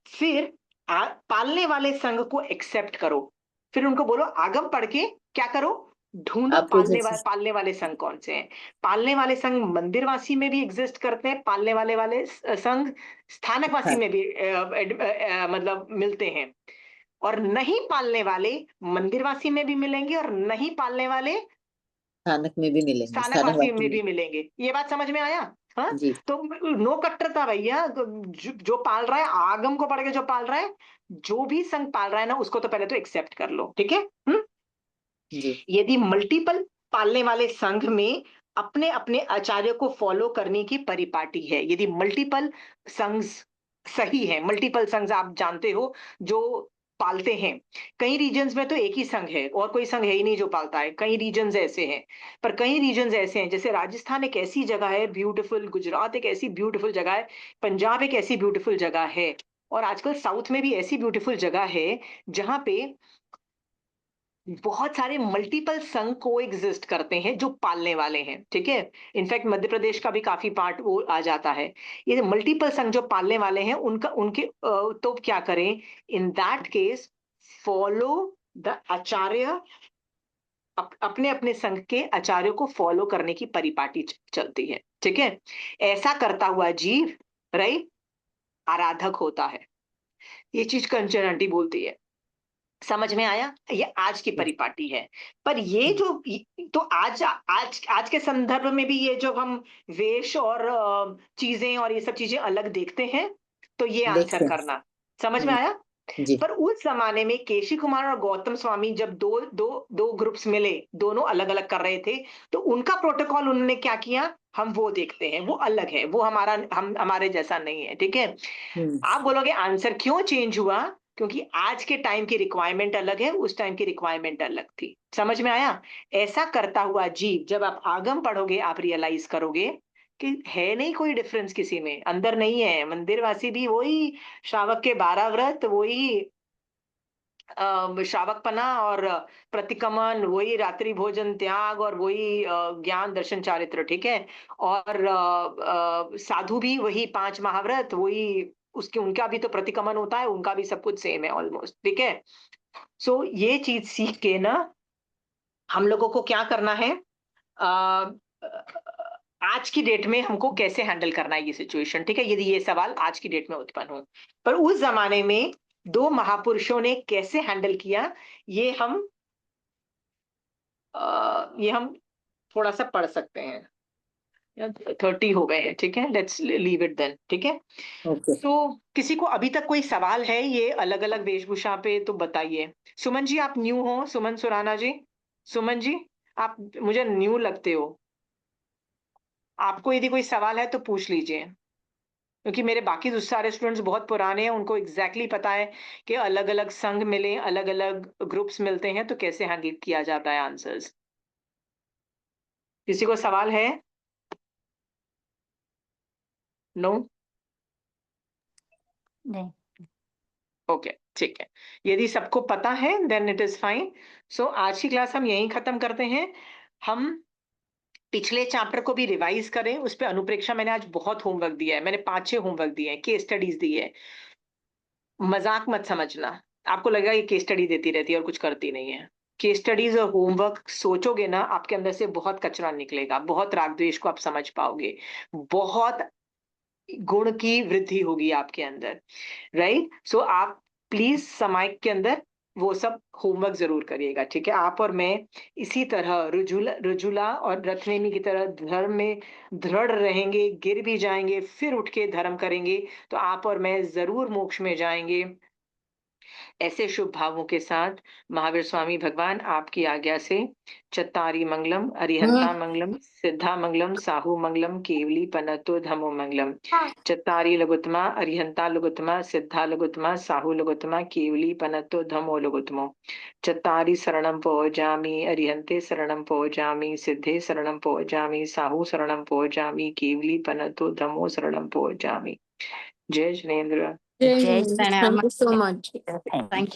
फिर पालने वाले संघ को एक्सेप्ट करो। फिर उनको बोलो आगम पढ़ के क्या करो? ढूंढो आपको जैसे पालने वाले संघ कौन से हैं। पालने वाले संघ मंदिरवासी में भी एग्जिस्ट करते हैं, पालने वाले संघ स्थानकवासी हाँ, में भी मतलब मिलते हैं। और नहीं पालने वाले मंदिरवासी में भी मिलेंगे, और नहीं पालने वाले स्थानक में भी मिलेंगे, स्थानकवासी स्थानकवासी में में। भी मिलेंगे। ये बात समझ में आया? हाँ। जी। तो नो कट्टरता भैया, जो पाल रहा है आगम को पढ़ के, जो पाल रहा है, जो भी संघ पाल रहा है ना, उसको तो पहले तो एक्सेप्ट कर लो, ठीक है? जी। यदि मल्टीपल पालने वाले संघ में अपने अपने आचार्य को फॉलो करने की परिपाटी है, यदि मल्टीपल संघ सही है, मल्टीपल संघ आप जानते हो जो पालते हैं। कई रीजन्स में तो एक ही संघ है और कोई संघ है ही नहीं जो पालता है, कई रीजन्स ऐसे हैं। पर कई रीजन्स ऐसे हैं, जैसे राजस्थान एक ऐसी जगह है ब्यूटीफुल, गुजरात एक ऐसी ब्यूटीफुल जगह है, पंजाब एक ऐसी ब्यूटीफुल जगह है, और आजकल साउथ में भी ऐसी ब्यूटीफुल जगह है जहां पे बहुत सारे मल्टीपल संघ को एग्जिस्ट करते हैं जो पालने वाले हैं, ठीक है? इनफैक्ट मध्य प्रदेश का भी काफी पार्ट वो आ जाता है। ये मल्टीपल संघ जो पालने वाले हैं उनका उनके तो क्या करें in that case? Follow the acharya, अपने अपने संघ के आचार्यों को फॉलो करने की परिपाटी चलती है, ठीक है? ऐसा करता हुआ जीव, राइट, आराधक होता है। ये चीज कंचन आंटी बोलती है। समझ में आया? ये आज की परिपाटी है। पर ये जो तो आज आज आज के संदर्भ में भी ये जो हम वेश और चीजें और ये सब चीजें अलग देखते हैं, तो ये आंसर देखते हैं। करना। समझ में आया? जी पर उस जमाने में केशी कुमार और गौतम स्वामी जब दो ग्रुप्स मिले, दोनों अलग अलग कर रहे थे, तो उनका प्रोटोकॉल उन्होंने क्या किया, हम वो देखते हैं, वो अलग है, वो हमारे जैसा नहीं है, ठीक है। हम्म आप बोलोगे आंसर क्यों चेंज हुआ, क्योंकि आज के टाइम की रिक्वायरमेंट अलग है, उस टाइम की रिक्वायरमेंट अलग थी। समझ में आया? ऐसा करता हुआ जीव जब आप आगम पढ़ोगे आप रियलाइज करोगे कि है नहीं कोई डिफरेंस किसी में, अंदर नहीं है। मंदिरवासी भी वही श्रावक के 12 व्रत, वही श्रावकपना और प्रतिक्रमण, वही रात्रि भोजन त्याग और वही ज्ञान दर्शन चारित्र, ठीक है। और साधु भी वही 5 महाव्रत, वही उसके उनका भी तो प्रतिक्रमण होता है, उनका भी सब कुछ सेम है ऑलमोस्ट, ठीक है। सो ये चीज सीख के ना हम लोगों को क्या करना है, अ, आज की डेट में हमको कैसे हैंडल करना है ये सिचुएशन, ठीक है, यदि ये सवाल आज की डेट में उत्पन्न हो। पर उस जमाने में 2 महापुरुषों ने कैसे हैंडल किया, ये हम थोड़ा सा पढ़ सकते हैं। 30 हो गए हैं, ठीक है, लेट्स लीव इट देन, ठीक है। ओके। तो किसी को अभी तक कोई सवाल है ये अलग अलग वेशभूषा पे, तो बताइए। सुमन जी आप न्यू हो, सुमन सुराना जी, सुमन जी आप मुझे न्यू लगते हो, आपको यदि कोई सवाल है तो पूछ लीजिए, क्योंकि मेरे बाकी जो सारे स्टूडेंट्स बहुत पुराने हैं, उनको एग्जैक्टली पता है कि अलग अलग संघ मिले, अलग अलग ग्रुप्स मिलते हैं तो कैसे हैंडल किया जाता है आंसर्स। किसी को सवाल है? नो? नहीं। ओके, ठीक है। यदि सबको पता है देन इट इज फाइन। सो आज की क्लास हम यहीं खत्म करते हैं। हम पिछले चैप्टर को भी रिवाइज करें, उस पे अनुप्रेक्षा मैंने आज बहुत होमवर्क दिया है, मैंने 5-6 होमवर्क दिए हैं, केस स्टडीज दी है। मजाक मत समझना, आपको लगेगा ये केस स्टडी देती रहती है और कुछ करती नहीं है। केस स्टडीज और होमवर्क सोचोगे ना, आपके अंदर से बहुत कचरा निकलेगा, बहुत राग द्वेष को आप समझ पाओगे, बहुत गुण की वृद्धि होगी आपके अंदर, राइट। सो आप प्लीज समय के अंदर वो सब होमवर्क जरूर करिएगा, ठीक है। आप और मैं इसी तरह रुजुला और रथनेमी की तरह धर्म में दृढ़ रहेंगे, गिर भी जाएंगे फिर उठ के धर्म करेंगे, तो आप और मैं जरूर मोक्ष में जाएंगे। ऐसे शुभ भावों के साथ महावीर स्वामी भगवान आपकी आज्ञा से चत्तारी मंगलम, अरिहंता मंगलम, सिद्धा मंगलम, साहू मंगलम, केवली पनतो धमो मंगलम। चत्तारी लघुत्तमा, अरिहंता लघुत्तमा, सिद्धा लघुत्तमा, साहू लघुत्तमा, केवली पनतो धमो लघुत्तमो। चत्तारी शरणं पौजामि, अरिहंते शरणं पौजामि, सिद्धे शरणं पौजामि, साहू शरणं पौजामि, केवली पनतो धमो शरणं पौजामि। जय जिनेन्द्र। जय जय Hind, thank you so much. Thank thank